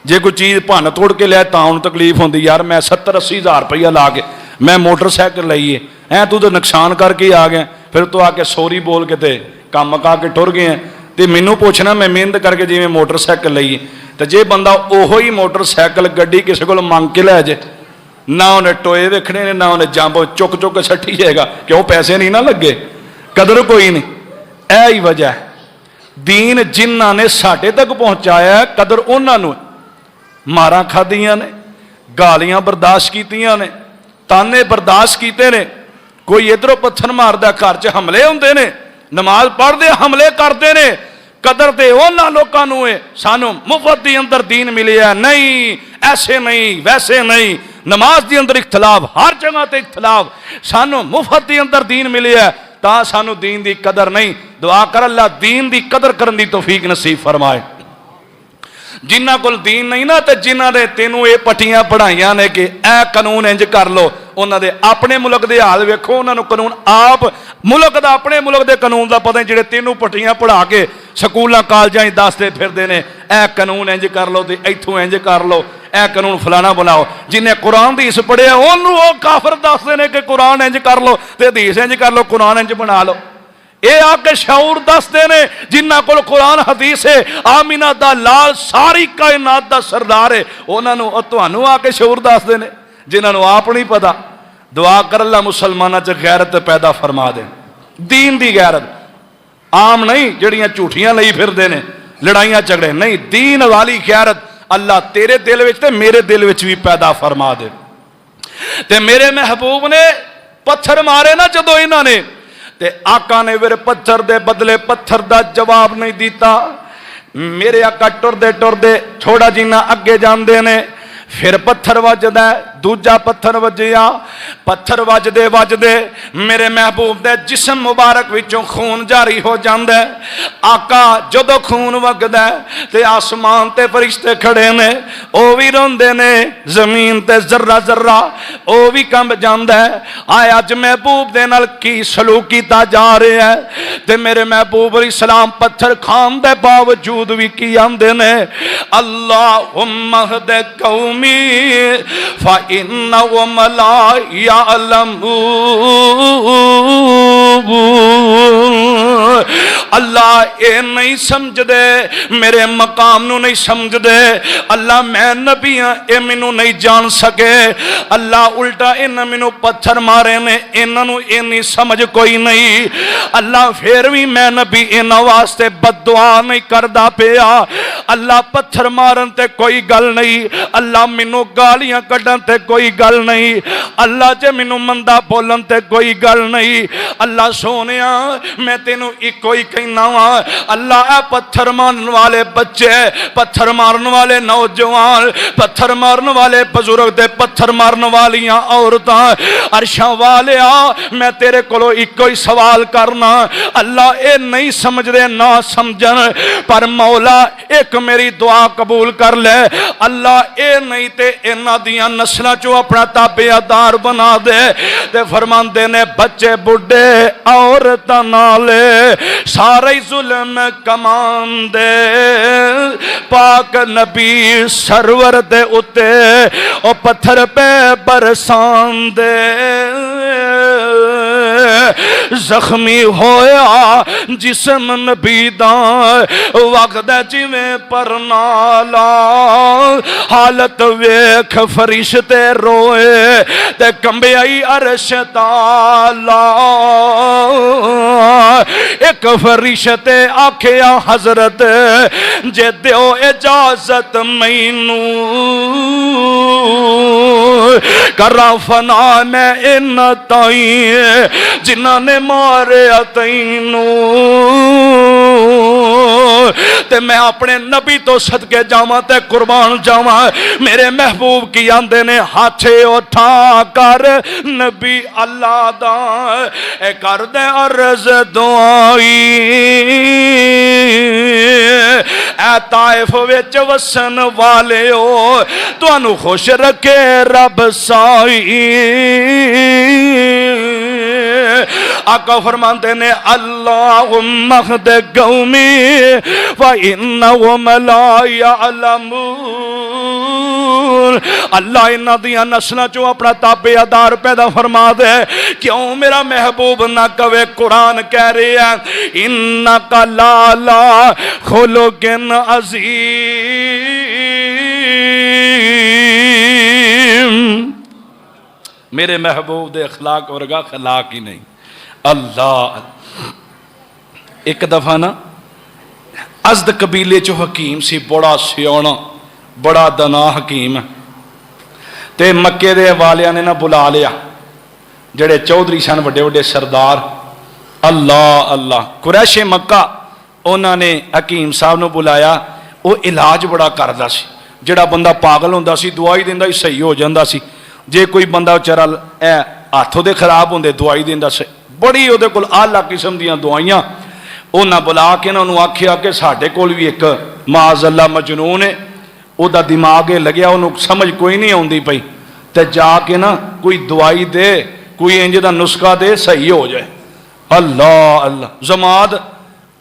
[SPEAKER 2] जे कोई चीज़ भन तोड़ के लिया तो उन्हें तकलीफ होती यार मैं 70-80 हज़ार रुपया ला के मैं मोटरसाइकिल लई है तू तो नुकसान करके आ गया फिर तू आके सॉरी बोल के ते काम का के टुर गए तो मैनू पूछना मैं मेहनत करके जिमें मोटरसाइकिल लई तो जे बंदा ओहो ही मोटरसाइकिल गड्डी किसी को मंग के लै जाए ना उन्हें टोए वेखने ने ना उन्हें जंप चुक चुक के सट्टी जाएगा क्यों पैसे नहीं ना लगे कदर कोई नहीं यही वजह है दीन जिन्हां ने साडे तक पहुँचाया कदर उन्होंने मारां खादियां ने गालियां बर्दाश्त कीतियां ने ताने बर्दाश्त कीते ने कोई इधरों पत्थर मारदा घर च हमले हुंदे ने नमाज पढ़दे हमले करते ने कदर ते उन्हां लोकां नूं है सानू मुफ्त दी अंदर दीन मिलिया नहीं ऐसे नहीं वैसे नहीं नमाज दी अंदर इख्तलाफ हर जगह ते इख्तलाफ सानू मुफ्त दी अंदर दीन मिलिया ता सानू दीन दी कदर नहीं दुआ कर अल्लाह दीन दी कदर करन दी तौफीक नसीब फरमाए जिन्हां कोल दीन नहीं ना तो जिन्हां दे तेनू ये पट्टियां पढ़ाइयां ने कि ए कानून इंज कर लो उन्हां दे अपने मुल्क दे हाल वेखो उन्हां नूं कानून आप मुल्क दा अपने मुल्क दे कानून दा पता जिहड़े तेनू पट्टियां पढ़ा के स्कूलों कॉलेजां दसदे फिरदे ने ए कानून इंज कर लो ते इत्थों इंज कर लो ए कानून फलाना बनाओ जिन्हें कुरान दी हदीस पढ़िया उन्होंने काफर दसदे ने कि कुरान इंज कर लो ते हदीस इंज कर लो कुरान इंज बना लो ये आके शऊर दसते ने जिन्हां कोल कुरान हदीस है आमीना दा लाल सारी कायनात दा सरदार है उन्होंने तुहानू आके शऊर दसते ने जिन्होंने आप नहीं पता दुआ कर अल्लाह मुसलमाना च गैरत पैदा फरमा दे दीन दी गैरत आम नहीं जड़ियां झूठियां लई फिरदे ने लड़ाइयां झगड़े नहीं दीन वाली गैरत अल्लाह तेरे दिल विच ते मेरे दिल विच भी पैदा फरमा दे ते मेरे महबूब ने पत्थर मारे ना जदों इन्हां ने ते आका ने फिर पत्थर दे बदले पत्थर दा जवाब नहीं दिता मेरे आका टुरदे टुरदे थोड़ा जिन्ना अगे जांदे ने फिर पत्थर वजदा दूजा पत्थर वजया पत्थर वजदे वजदे मेरे महबूब दे जिस्म मुबारक विचों खून जारी हो जांदा है आका जदों खून वगदा ते आसमान ते फरिश्ते खड़े ने ओ भी रोंदे ने जमीन ते जर्रा जर्रा ओ भी कंब जांदा है आए अज महबूब दे नाल की सलूक कीता जा रहा है ते मेरे महबूब अलैहिस्सलाम पत्थर खान दे बावजूद भी की आंदे ने अल्लाहुम्मा हद कौमी فإنهم لا يعلمون अल्लाह ये नहीं समझदे, मेरे मकाम नू नहीं समझदे। अल्लाह मैं नबी हाँ ये मैनू नहीं जान सके। अल्लाह उल्टा इन्हें मैनू पत्थर मारे ने, इन्हों इन्नी समझ कोई नहीं। अल्लाह फिर भी मैं नबी इन्हों वास्ते बददुआ नहीं करदा पिया। अल्लाह पत्थर मारन ते कोई गल नहीं, अल्लाह मैनू गालियां कढ़न ते कोई गल नहीं, अल्लाह जे मैनू मंदा बोलन ते कोई गल नहीं। अल्लाह सोनिया मैं तेनू इको ही कहना वा, अल्लाह ए पत्थर मारन वाले बच्चे, पत्थर मारन वाले नौजवान, पत्थर मारन वाले बुजुर्ग दे पत्थर मारन वालियां औरतां, अरशां वालिया मैं तेरे कोलों इको ही सवाल करना। अल्लाह ये नहीं समझदे ना समझन, पर मौला एक मेरी दुआ कबूल कर ले। अल्लाह ये नहीं ते इन्हां दियां नस्लां चों अपना ताबेदार बना दे। ते फरमांदे ने बच्चे बुढ़े औरतां नाले सारे ही जुल्म कमांदे, पाक नबी सरवर दे उत्ते ओ पत्थर पे बरसांदे। जख्मी होया जिस्म नबी दा वगदा जिवें परनाला, हालत वेख फरिश्ते रोए ते कंबियाई अरश ताला। एक फरिश्ते आखिया हजरत जे दियो इजाजत मैनू करा फना मैं इन ताई जिन्हां ने मारे तैनू, ते मैं अपने नबी तो सदके जावां ते कुर्बान जावां। मेरे महबूब की आंदे ने हाथे उठा कर नबी अल्लाह दा ए कर दे अर्ज दुआई, ए ताइफ विच वसन वाले हो तुहानू खुश रखे रब साई। आका फरमाते ने अल्लाहुम्मा हद कौमी व इन्नहुम ला यअलमून। अल्लाह इन्हां दियां नस्लां चों अपना ताबेदार पैदा फरमा दे। क्यों मेरा महबूब ना कवे, कुरान कह रहा है इन्नका लाला खुलुकिन अज़ीम। मेरे महबूब दे अखलाक वर्गा खलाक ही नहीं। अल्लाह एक दफा ना अज़द कबीले चो हकीम सी, बड़ा सियाणा बड़ा दना हकीम, ते मक्के दे वालियां ने ना बुला लिया जेड़े चौधरी सन वड्डे वड्डे सरदार। अल्लाह अल्लाह कुरैशे मक्का उन्होंने हकीम साहब नूं बुलाया। वो इलाज बड़ा करदा सी, जेड़ा बंदा पागल होंदा सी दवाई दिंदा ही सही हो जांदा सी। जे कोई बंदा बेचारा हाथों दे खराब होंदे दवाई दिंदा सी। बड़ी उहदे कोल आला किस्म दीयां दवाइयां। उन्हां बुला के उन्होंने आख्या कि साडे कोल भी एक माज़अल्लाह मजनून है, उहदा दिमाग लग्या, उन्होंने समझ कोई नहीं आउंदी पई, ते जाके ना कोई दवाई दे, कोई इंज दा नुस्खा दे सही हो जाए। अल्लाह अल्लाह जमाद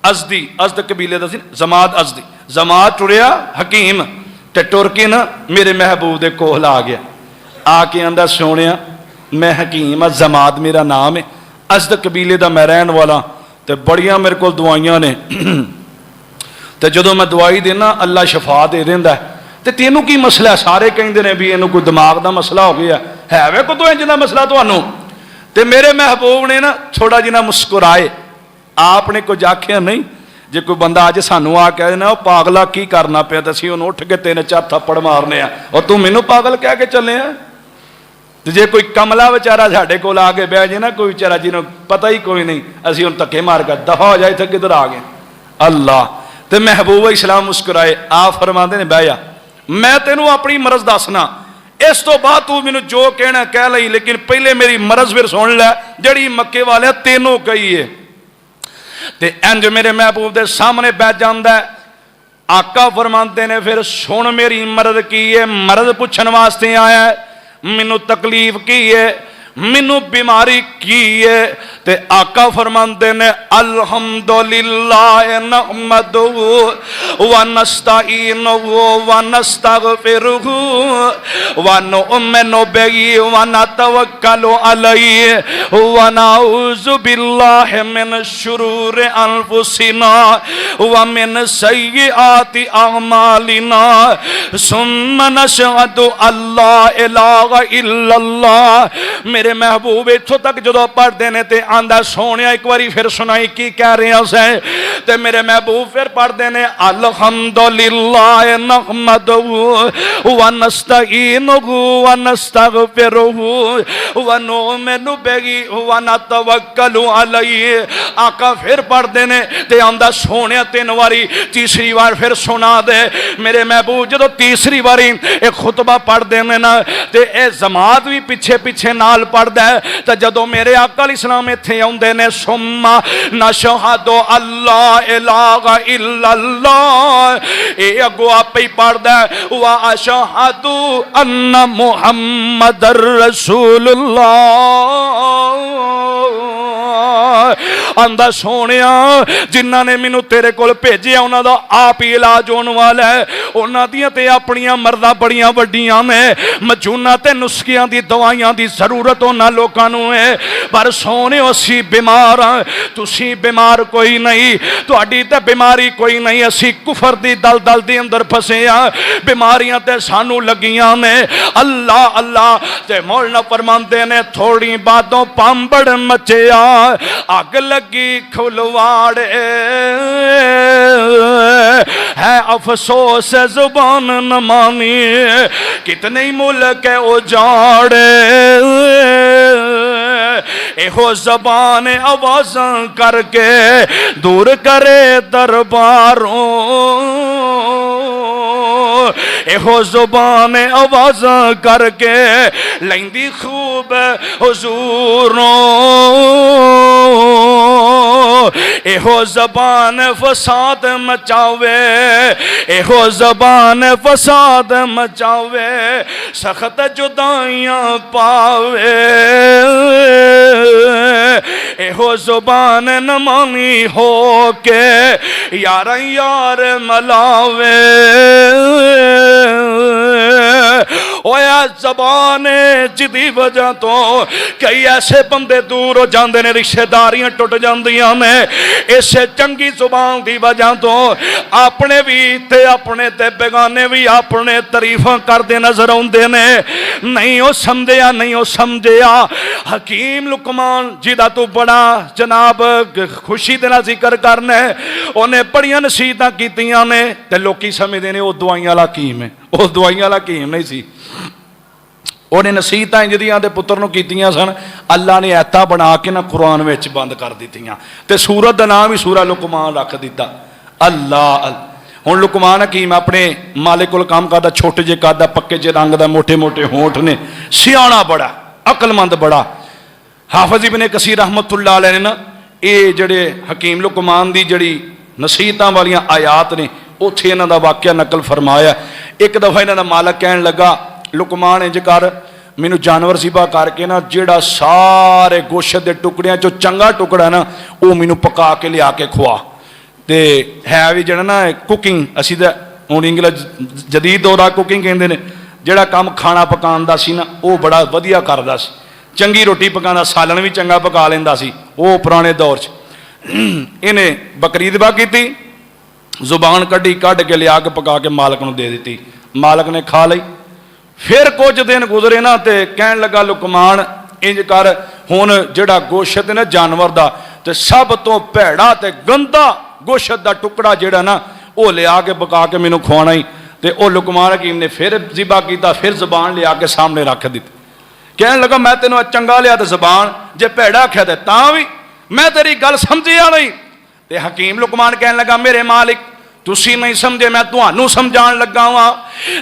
[SPEAKER 2] अज़दी, अज़द कबीले दा सी जमाद अज़दी। जमाद टुरिया हकीम ते टुर के ना मेरे महबूब दे कोल आ गया। आके आंदा सोनिया मैं हकीम आ, जमाद मेरा नाम है, अज़द कबीले दा मैं रहन वाला, ते बड़ियां मेरे को दवाइयां ने, ते जदों मैं दवाई देना अल्लाह शफा दे देंदा है। ते तेनू की मसला है? सारे कहंदे ने भी इनू कोई दिमाग दा मसला हो गया है वे कोई इंज दा मसला तुहानू। ते मेरे महबूब ने ना थोड़ा जिना मुस्कुराए, आपने कुछ आख्या नहीं। जे कोई बंदा अज सानू आ कह देना पागला की करना पिया, तो असीं उहनूं उठ के 3-4 थप्पड़ मारने आ, और तू मैनू पागल कह के चले आ। तो जे कोई कमला बेचारा साडे कोल आके बह जाए ना, कोई बेचारा जिन्हों पता ही कोई नहीं, असीं उहनूं धक्के मार के दफा हो जाए इत्थे किधर आ गए। अल्लाह ते महबूब इस्लाम मुस्कुराए। आप फरमाते ने बह जा, मैं तेनू अपनी मरज दसना, इस तो बाद तू मैनू जो कहना कह लई, लेकिन पहले मेरी मरज फिर सुन लै जड़ी मक्के वाले तेनों कही है। ते इंज मेरे महबूब दे सामने बैठ जांदा है। आका फरमाते ने फिर सुन मेरी मरद की है, मरद पुछन वास्ते आया है, मैनू तकलीफ की है। मैनू बीमारी की है? ते आका फरमाते ने अल्हम्दुलिल्लाह नहमदुहु व नस्तईनुहु व नस्तगफिरुहु व नु'मिनु बिही व नतवक्कलु अलैहि व नऊज़ु बिल्लाहि मिन शुरूरि अनफुसिना व मिन सय्यिआति अअमालिना सुम्मा नशहदु अल्ला इलाहा इल्लल्लाह। मेरे महबूब इत्थों तक जो पढ़ते ने ते आंदा सोनिया एक बारी फिर सुनाई की कह रहे से। ते मेरे महबूब फिर पढ़ते ने अल्हम्दुलिल्लाह नहमदुहु व नस्तईनुहु व नस्तगफिरुहु व नु'मिनु बिही व नतवक्कलु अलैहि। आका फिर पढ़ते ने ते आंदा सोनिया 3 बारी, तीसरी बार फिर सुना दे। मेरे महबूब जो तीसरी बारी एक खुतबा पढ़ते हैं ना ते ए जमात भी पिछे पिछे नाल पढ़दा है। तो जदों मेरे आका अलैहिस्सलाम इत्थे आउंदे ने सुम्मा नशहदु अल्ला इलाहा इल्लल्लाह, ए अगो आपे ही पढ़दा है व अशहदु अन्ना मुहम्मदर रसूलुल्लाह। आंदा सोनिया जिन्हां ने मैनू तेरे कोल भेजिया उन्हां दा आप ही इलाज होने वाला है। उन्हां दियां ते अपनियां मर्दा बड़ियां वड्डियां ने, मजूना ते नुस्खियां दी दवाइयां दी जरूरत उन्हां लोकां नूं है। पर सोने असी बीमार हां, तुसी बीमार कोई नहीं, तुहाडी ते बीमारी कोई नहीं। असी कुफर दी दलदल दे अंदर फसे हां, बीमारियां ते सानू लगियां ने। अल्लाह अल्लाह ते मौलाना फरमांदे ने थोड़ी बातों पांबड़ मचया अग लगी खुलवाड़े है अफसोस जुबान न मानी कितने ही मुल्क उजाड़े। एहो जबान आवाज़ करके दूर करे दरबारों, एहो जुबान आवाज़ करके लेंदी खूब हुजूरों। एहो जबान फसाद मचावे, एहो जबान फसाद मचावे, सख्त जुदाइयां पावे। एहो जुबान न मानी हो के यार यार मलावे। ओया जबान जिदी वजह तो कई ऐसे बंदे दूर हो जाते हैं, रिश्तेदारियां टुट जांदियां ने। इसे चंगी जुबान की वजह तो अपने भी ते अपने ते बेगाने भी अपने तारीफां करते नजर आते ने। नहीं वो समझिया, नहीं वो समझिया। हकीम लुकमान जिदा तू बड़ा जनाब खुशी दे नाल जिक्र करना है, उन्हें बड़ियां नसीहतां कीतियां ने ते लोकी समझदे ने वो दवाइयां वाला हकीम है। वो दवाइयां वाला हकीम नहीं सी, उन्हें नसीहतां इंजदियां दे पुत्र नूं कीतियां सन। अल्लाह ने ऐता बना के ना कुरान विच बंद कर दित्तियां ते सूरत दा नाम ही सूरा लुकमान रख दिता। अल्लाह हुण लुकमान हकीम अपने मालिक कोल काम करदा, छोटे जे कद दा, पक्के जे रंग दा, मोटे मोटे होंठ ने, सियाणा बड़ा, अकलमंद बड़ा। हाफिज इब्ने कसीर रहमतुल्लाह अलैह ने ना ये जड़े हकीम लुकमान दी जड़ी नसीहतां वालियां आयात ने उत्थे इन्हां दा वाकिया नकल फरमाया। एक दफा इन्हां दा मालक कहण लगा लुकमान इंज कर, मैनू जानवर ज़िबा करके ना जेड़ा सारे गोश्त के टुकड़ियां चो चंगा टुकड़ा ना वो मैनू पका के लिया के खुआ। तो है भी जड़ा ना कुकिंग, असी तो हुण इंग्लिश जदीद दौर आ कुकिंग कहते हैं, जोड़ा काम खाना पकाने का सी ना वो बड़ा वधिया करदा सी, चंगी रोटी पकाना, सालन भी चंगा पका लेंदा सी वो पुराने दौर च। इन्हें बकरी दबा की, जुबान कढ़ी, कढ़ के लिया के पका के मालक नूं दे दी। मालक ने खा लई। फिर कुछ दिन गुजरे ना तो कहन लगा लुकमान इंज कर, हुण जिहड़ा गोश्त ना जानवर दा ते सब तो भैड़ा ते गंदा गोश्त दा टुकड़ा जिहड़ा ना वो लिया के पका के मैनू खुआना ही। ते वो लुकमान हकीम ने फिर ज़िबा किया, फिर जबान लिया के सामने रख दी। कहन लगा मैं तेनों चंगा लिया तो जबान, जे भैड़ा आख्या तो तां भी मैं तेरी गल समझिया नहीं। ते हकीम लुकमान कहन लगा मेरे मालिक तुसी नहीं समझे, मैं तुहानू समझाण लगा वां।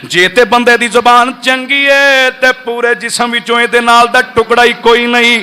[SPEAKER 2] जे ते बंदे दी जुबान चंगी है ते पूरे जिस्म विचों इहदे नाल दा टुकड़ा ही कोई नहीं,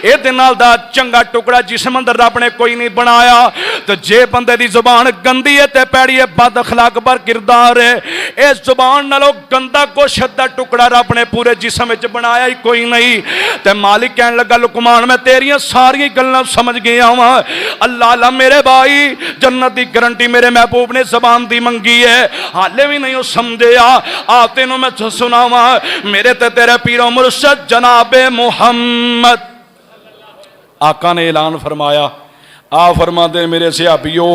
[SPEAKER 2] इहदे नाल दा चंगा टुकड़ा जिस्म अंदर रब ने कोई नहीं बनाया। ते जे बंदे दी जुबान गंदी है ते पैड़ी है, बद अखलाक पर किरदार है, इस जुबान नालों गंदा कुछ दा टुकड़ा रब ने पूरे जिस्म विच बनाया ही कोई नहीं। ते मालिक कहन लगा लुकमान मैं तेरियां सारियां गल्लां समझ गया वां। अल्लाह अल्लाह मेरे भाई जन्नत दी गारंटी मेरे महबूब ने ज़बान दी मंगी है, हाले भी नहीं समझिया। आ तेनों मैं सुनावा मेरे ते तेरे पीरो मुर्शद जनाबे मुहम्मद। आका ने ऐलान फरमाया, आ फरमाते मेरे सिहाबियो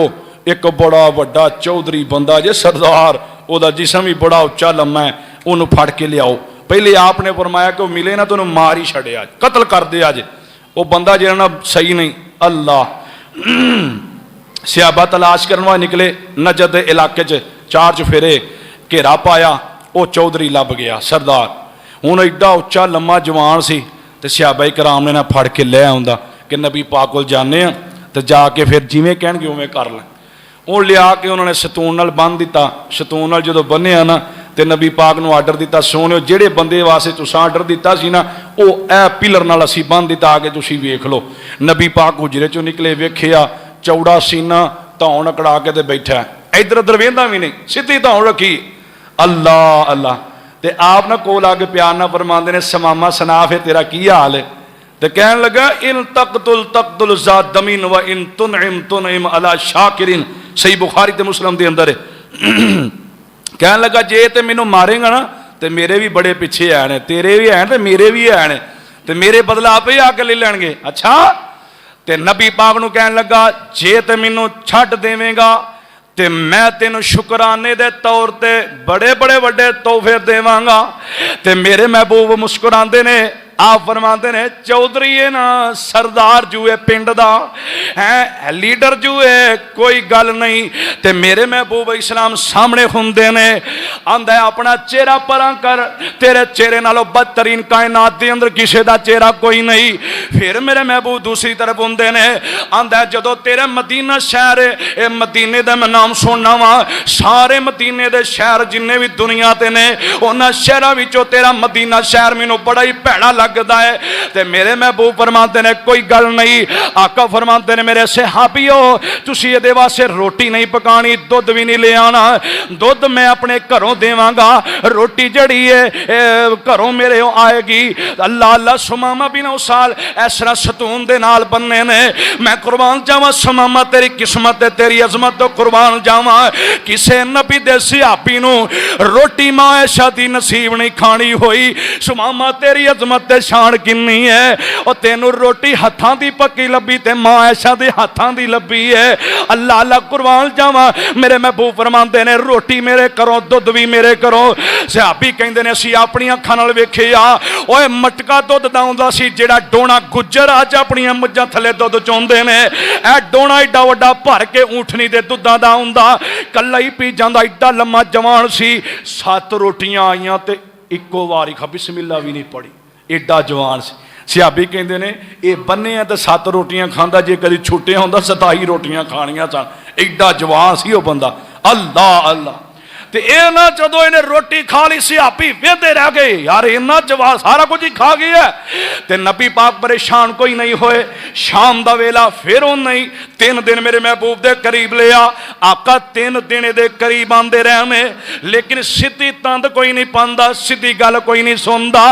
[SPEAKER 2] एक बड़ा वड्डा चौधरी बंदा जे सरदार, ओदा जिस्म भी बड़ा उच्चा लम्मा है, उन्होंने फड़ के लियाओ। पहले आपने फरमाया कि वो मिले ना तो उन्होंने मार ही छड़िया, कतल कर दिया जे। वो बंदा जो ना सही नहीं। अल्लाह सियाबा तलाश करने वाले निकले, नजद इलाके च चार चफेरे घेरा पाया, वो चौधरी लभ गया सरदार। हूँ एडा उच्चा लम्मा जवान सी ते सियाबा कराम ने ना फड़ के लै आउंदा कि नबी पाक कोल जाने आ ते जाके फिर जिवें कहणगे उवें कर लें। वो लिया के उन्होंने शतून नाल बन दिता। शतून नाल जदों बन्निया ना ते नबी पाक नूं आर्डर दिता, सोने जिहड़े बंदे वास्ते तुसां आर्डर दिता सी ना वो ए पिलर नाल असीं बन दिता, आके तुसीं वेख लो। नबी पाक हुजरे चों निकले, वेखिया चौड़ा सीना, धौन अकड़ा के ते बैठा, इधर उधर वेंदा भी नहीं, सीधी धौन रखी। अल्लाह अल्लाह। ते आप ना कोल आके प्यार ना फरमांदे ने समामा सना फिर तेरा की हाल है। ते कहन लगा इन तकतुल ज़ा दमीन व इन तुनइम अला शाकिरिन। सही बुखारी ते मुस्लिम दे अंदर है। कहन लगा जे ते मैनू मारेगा ना ते मेरे भी बड़े पिछे है, तेरे भी हैं ते मेरे भी हैं, ते मेरे बदला आप ही आके ले लैणगे। अच्छा ते नबी पाक नूं कहन लगा जे ते मैनू छड्ड देवेगा ते मैं तेनों शुकराने दे तौर ते बड़े बड़े वड्डे तोहफे देवांगा। ते मेरे महबूब मुस्कुरांदे ने, आप फरमाते ने चौधरी है ना सरदार जुए पिंड दा है, लीडर जुए कोई गल नहीं। ते मेरे महबूब इस्लाम सामने हुंदे ने, आंदा है अपना चेहरा परां कर, तेरे चेहरे नालों बदतरीन कायनात दे अंदर किसी दा चेहरा कोई नहीं। फिर मेरे महबूब दूसरी तरफ हुंदे ने, आंदा है जदों तेरे मदीना शहर ए मदीने दा मैं नाम सुनना वा, सारे मदीने दे शहर जिन्ने भी दुनिया ते ने उन्हां शहरां विचों तेरा मदीना शहर मैनूं बड़ा ही भैड़ा लगदा है। ते मेरे महबूब फरमाते ने कोई गल नहीं। आका फरमाते ने मेरे सहाबियो तुसी इहदे वास्ते रोटी नहीं पकानी, दुध भी नहीं ले आना। दुध मैं अपने घरों देवांगा, रोटी जड़ी है घरों मेरे आएगी। अल्लाह अल्लाह सुमामा बिन उसाल इस तरह सतून दे नाल बन्ने ने। मैं कुर्बान जावां सुमामा, तेरी किस्मत ते तेरी अजमत तो कुर्बान जावां। किसे नबी दे सहाबी नूं रोटी मायशा दी नसीब नहीं खानी होई। सुमामा तेरी अजमत शान किन्नी है, और तेनू रोटी हथां दी पक्की लभी ते मायशा दे हथां दी लभी है। अल्लाह अल्लाह कुर्बान जावां। मेरे महबूब फरमांदे ने रोटी मेरे करो, दुध भी मेरे करो। सहाबी कहंदे ने असीं अपनी अखां नाल वेखिया, ओए मटका दुध दा हुंदा सी जेड़ा डोना गुज्जर अज अपनी मੱਝਾਂ थले दुध चोंदे ने। ए डोना एडा वड्डा भर के ऊंठनी दे दुधां दा हुंदा, कल्ला ही पी जांदा। एडा लम्मा जवान सी, 7 रोटियां आईयां ते इक्को वारी खा बिस्मिल्लाह भी नहीं पड़ी, एडा जवान से। सिहाबी कहते हैं ये बन्ने तो 7 रोटियां खांदा, जे कभी छुट्टिया होंदा 27 रोटियां खानियां सन। एडा जवान सी वो बंदा। अल्लाह अल्लाह। ते ये ना जदों इन्हें रोटी खा ली सिहाबी वेंदे रह गए, यार इन्ना जवान सारा कुछ ही खा गया। ते नबी पाक परेशान कोई नहीं होए। शाम दा वेला फिर नहीं 3 दिन मेरे महबूब दे करीब लिया। आका 3 दिन दे करीब आंदे रहने, लेकिन सीधी तंद कोई नहीं पांदा, सीधी गल कोई नहीं सुनदा।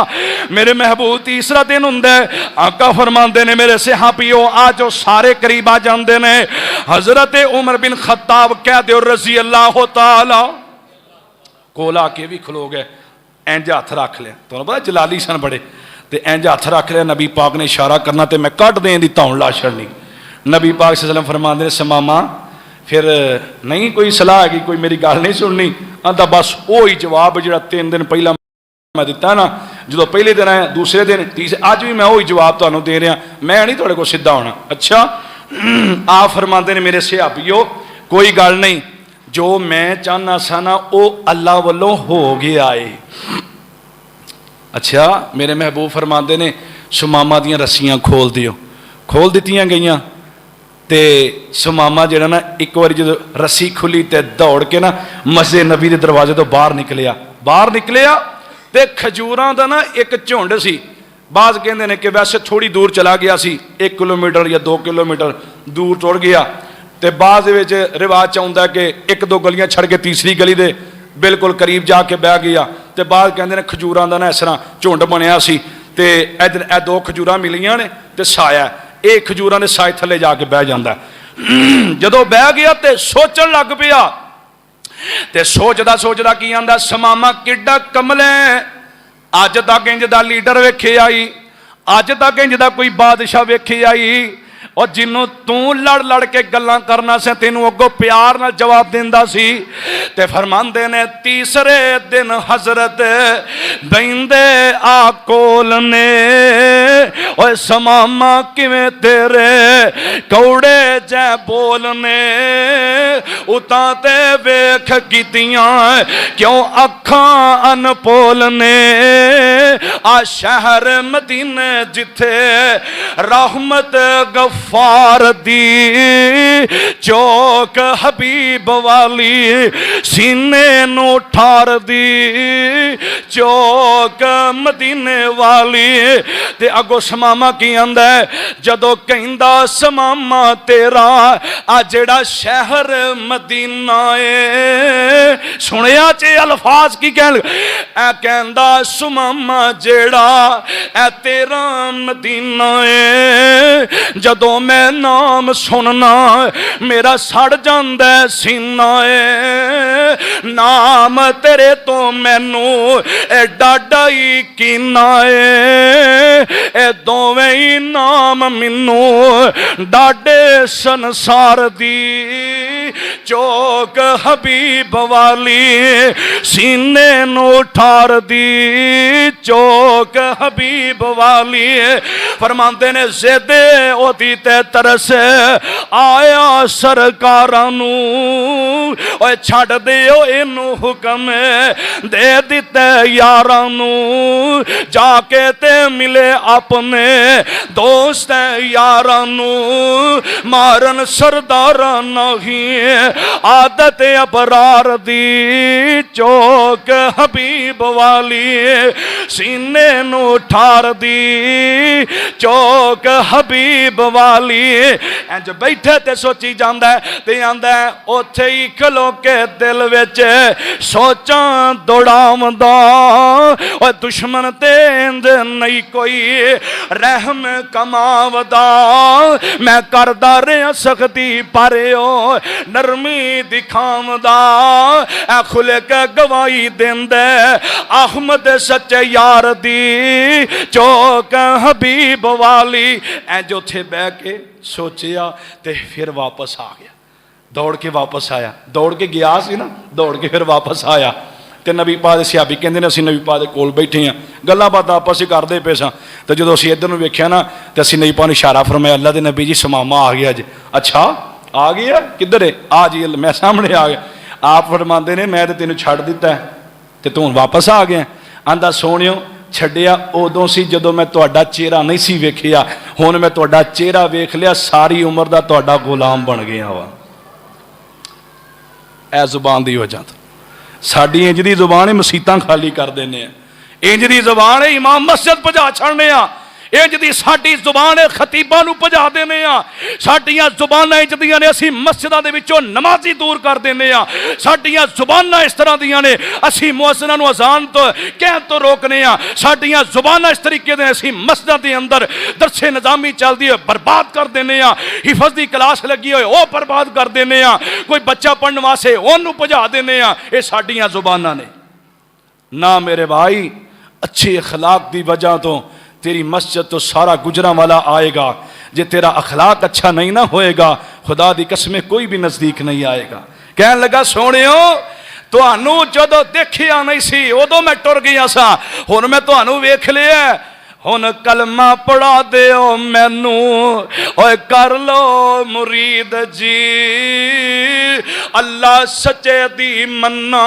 [SPEAKER 2] मेरे महबूब तीसरा दिन हुंदा, आका फरमांदे ने मेरे सहाबियो आ जो सारे करीब आ जांदे ने। हजरत उमर बिन खत्ताब कह दो रजी अल्लाह तआला कोल आके भी खलो गए, इंज हथ रख लिया। तुहानूं पता जलाली सन बड़े, ते इंज हथ रख लिया। नबी पाक ने इशारा करना ते मैं कट दें दी धौन ला छड़नी। नबी पाक सल्लल्लाहु अलैहि वसल्लम फरमांदे ने समामा फिर नहीं कोई सलाह हैगी, कोई मेरी गल नहीं सुननी। आंदा बस वो ही जवाब जो 3 दिन पहला मैं दिता ना, जो पहले दिन आया दूसरे दिन तीसरे, अज भी मैं वही जवाब तुहानूं दे रहा, मैं नहीं तुहाडे कोल सीधा होना। अच्छा आप फरमांदे ने मेरे सहाबियो कोई गल नहीं, जो मैं चाहना सा ना वो अल्लाह वालों हो गया है। अच्छा मेरे महबूब फरमाते ने सुमामा दियां रस्सियां खोल दियो, खोल दित्तियां गईयां। ते सुमामा जरा ना एक बार जो रस्सी खुली तो दौड़ के ना मस्जिद नबी के दरवाजे तो बाहर निकलिया। बाहर निकलिया ते खजूरां दा ना एक झुंड सी। बाज़ कहते हैं कि वैसे थोड़ी दूर चला गया सी, 1 किलोमीटर या 2 किलोमीटर दूर टुर गया। तो बाज़ विच रिवाज च आउंदा कि 1-2 गलियां छड़ के तीसरी गली दे बिल्कुल करीब जाके बह गया। तो बाज़ कहते हैं खजूरां दा ना इस तरह झुंड बनिया सी ते इधर ए 2 खजूरां मिलियां ने ते साया, ये खजूरां दे साए थल्ले जाके बह जांदा। जदों बह गया तो सोचन लग पिया ते सोचदा सोचदा की आंदा, समामा किड्डा कमल है, अज तक इंज दा लीडर वेखे आई, अज तक इंज दा कोई बादशाह वेखे आई, और जिन्हों तू लड़ लड़ के गल्लां करना से तेनों अगों प्यार नाल जवाब देंदा सी। ते फरमांदे ने तीसरे दिन हजरत बहिंदे आ कोल ने, ओए समामा किवें तेरे कौड़े जै बोलने, उतां ते वेख कीतियां क्यों अखां अनपोल ने, आ शहर मदीने जिथे रहमत गफार दी, चौक हबीब वाली सीने नू ठार दी, चौक मदीने वाली। ते अगो समामा की आंदा है, जदों कहंदा समामा तेरा आ जेड़ा शहर मदीना है, सुनिया चे अल्फाज की कहन, ऐ कहंदा समामा जेड़ा ऐ तेरा मदीना है, जदों मैं नाम सुनना मेरा सड़ जांदा सीना है, नाम तेरे तो मैनू एडा डाई कीना है, ए दोवें ही नाम मैनू डाडे संसार दी, चौक हबीब वाली सीने नू ठार दी, चौक हबीब वाली। फरमांदे ने ज़िद ओदी ते तरस आया सरकारां नू, ओए छड्ड दिओ इनू हुक्म दे दिते यारां नू, जाके ते मिले अपने दोस्त यारां नू, मारन सरदारां नहीं आदत अबरार दी, चौक हबीब वाली सीने नू ठार दी, चौक हबीब वाली। इंज बैठे ते सोची जांदा है ते आंदा है, ओथे ही खलो के दिल विच सोचां दौड़ावदा, ओए दुश्मन ते इंज नहीं कोई रहम कमावदा, मैं करदा रहा सख्ती पर ओ नरमी दिखावदा, ऐ खुल के गवाही देंदे अहमद सच्चे यार दी, चौक हबीब वाली। इंज उथे बह के सोचिया ते फिर वापस आ गया, दौड़ के वापस आया, दौड़ के गया सी ना, दौड़ के फिर वापस आया। तो नबी पाक दे सहाबी कहंदे ने, असीं नबी पाक दे कोल बैठे हाँ, गल्लां बातां आपस च करदे पे सां, ते जदों असीं इधर नूं वेखिया ना ते असीं नबी पाक नूं इशारा फरमाया, अल्लाह दे नबी जी समामा आ गया जी। अच्छा आ गया, किधर है? आ जी मैं सामने आ गया। आप फरमांदे ने मैं ते तैनूं छड्ड दित्ता है ते तूं वापस आ गया। आंदा सोहणियो छड्डिया उदों सी जदों मैं तुहाडा चेहरा नहीं सी वेखिया, हुण मैं तुहाडा चेहरा वेख लिया, सारी उम्र दा तुहाडा गुलाम बन गया वा। ऐ जुबान दी वजह तो साडी इंज दी जुबान है, मसीतां खाली कर देने, इंज दी जुबान है इमाम मस्जिद भजा छड़ने, इंज दी साडी जुबान है खतीबां नूं भजा देने, साडियां जुबानां इंज दियां ने असीं मस्जिदां दे विचों नमाजी दूर कर देने, साडियां जुबानां इस तरह दियां ने असीं मुअज्जिनां नूं अज़ान तो कहण तो रोकने, साडियां जुबानां इस तरीके दे असीं मस्जिदां दे अंदर दरसे निज़ामी चलदी है बर्बाद कर देने, हिफज दी क्लास लगी होए ओह बर्बाद कर देने, कोई बच्चा पढ़न वास्ते ओहनूं भजा देने, ये साडियां जुबानां ने ना। मेरे भाई अच्छे अखलाक दी वजह तो तेरी मस्जिद तो सारा गुजरा वाला आएगा, जे तेरा अखलाक अच्छा नहीं ना होएगा खुदा दी कसमें कोई भी नजदीक नहीं आएगा। कहन लगा सोहणियो तुहानू जदों देखिया नहीं सी उदों मैं टुर गया सा, हुण मैं तुहानू वेख लिया, हुण कलमा पढ़ा दिओ मैनू, ओए कर लो मुरीद जी, अल्लाह सच्चे दी मन्ना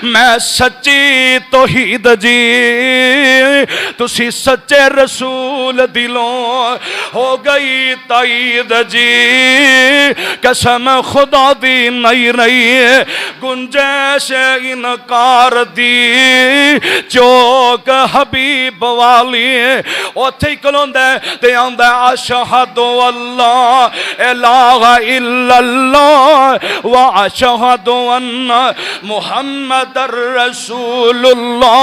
[SPEAKER 2] मैं सच्ची तौहीद जी, तुसी सच्चे रसूल रसूल दिलों हो गई ताईद जी, कसम खुदा दी नहीं रही गुंजाइश इनकार दी, चौक हबीब वाली उत्थे ही खलोंदा ते आंदा अशहदु अल्लाह इलाहा इल्लल्लाह व अशहदु अन्ना मुहम्मदर रसूलुल्लाह।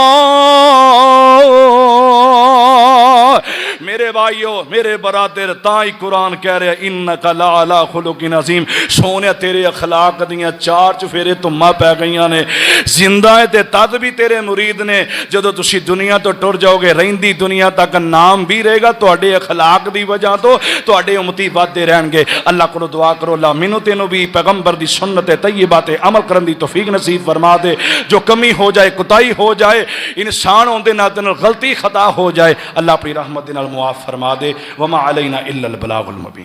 [SPEAKER 2] मेरे भाइयों मेरे बरादर, ताई कुरान कह रहा इन्नका लअला खुलुकिन अज़ीम। सोने तेरे अखलाक दियां चार चफेरे धुम्मा पै गई ने, जिंदा है ते तद भी तेरे मुरीद ने, जदों तुसी दुनिया तो टुर जाओगे रहिंदी दुनिया तक नाम भी रहेगा, तुहाडे अखलाक दी वजह तो तुहाडे उम्मती वधदे रहणगे। अल्लाह कोलों दुआ करो अल्लाह मैनू तेनू भी पैगंबर दी सुन्नत तैयबा ते अमल करन दी तौफीक नसीब फरमा दे। जो कमी हो जाए कुताही हो जाए इंसान होंदे नाते नाल गलती खता हो जाए, अल्लाह अपनी रहमत दे नाल मुआफ फरमा दे। वमा अलैना इल्लल बलागुल मुबीन।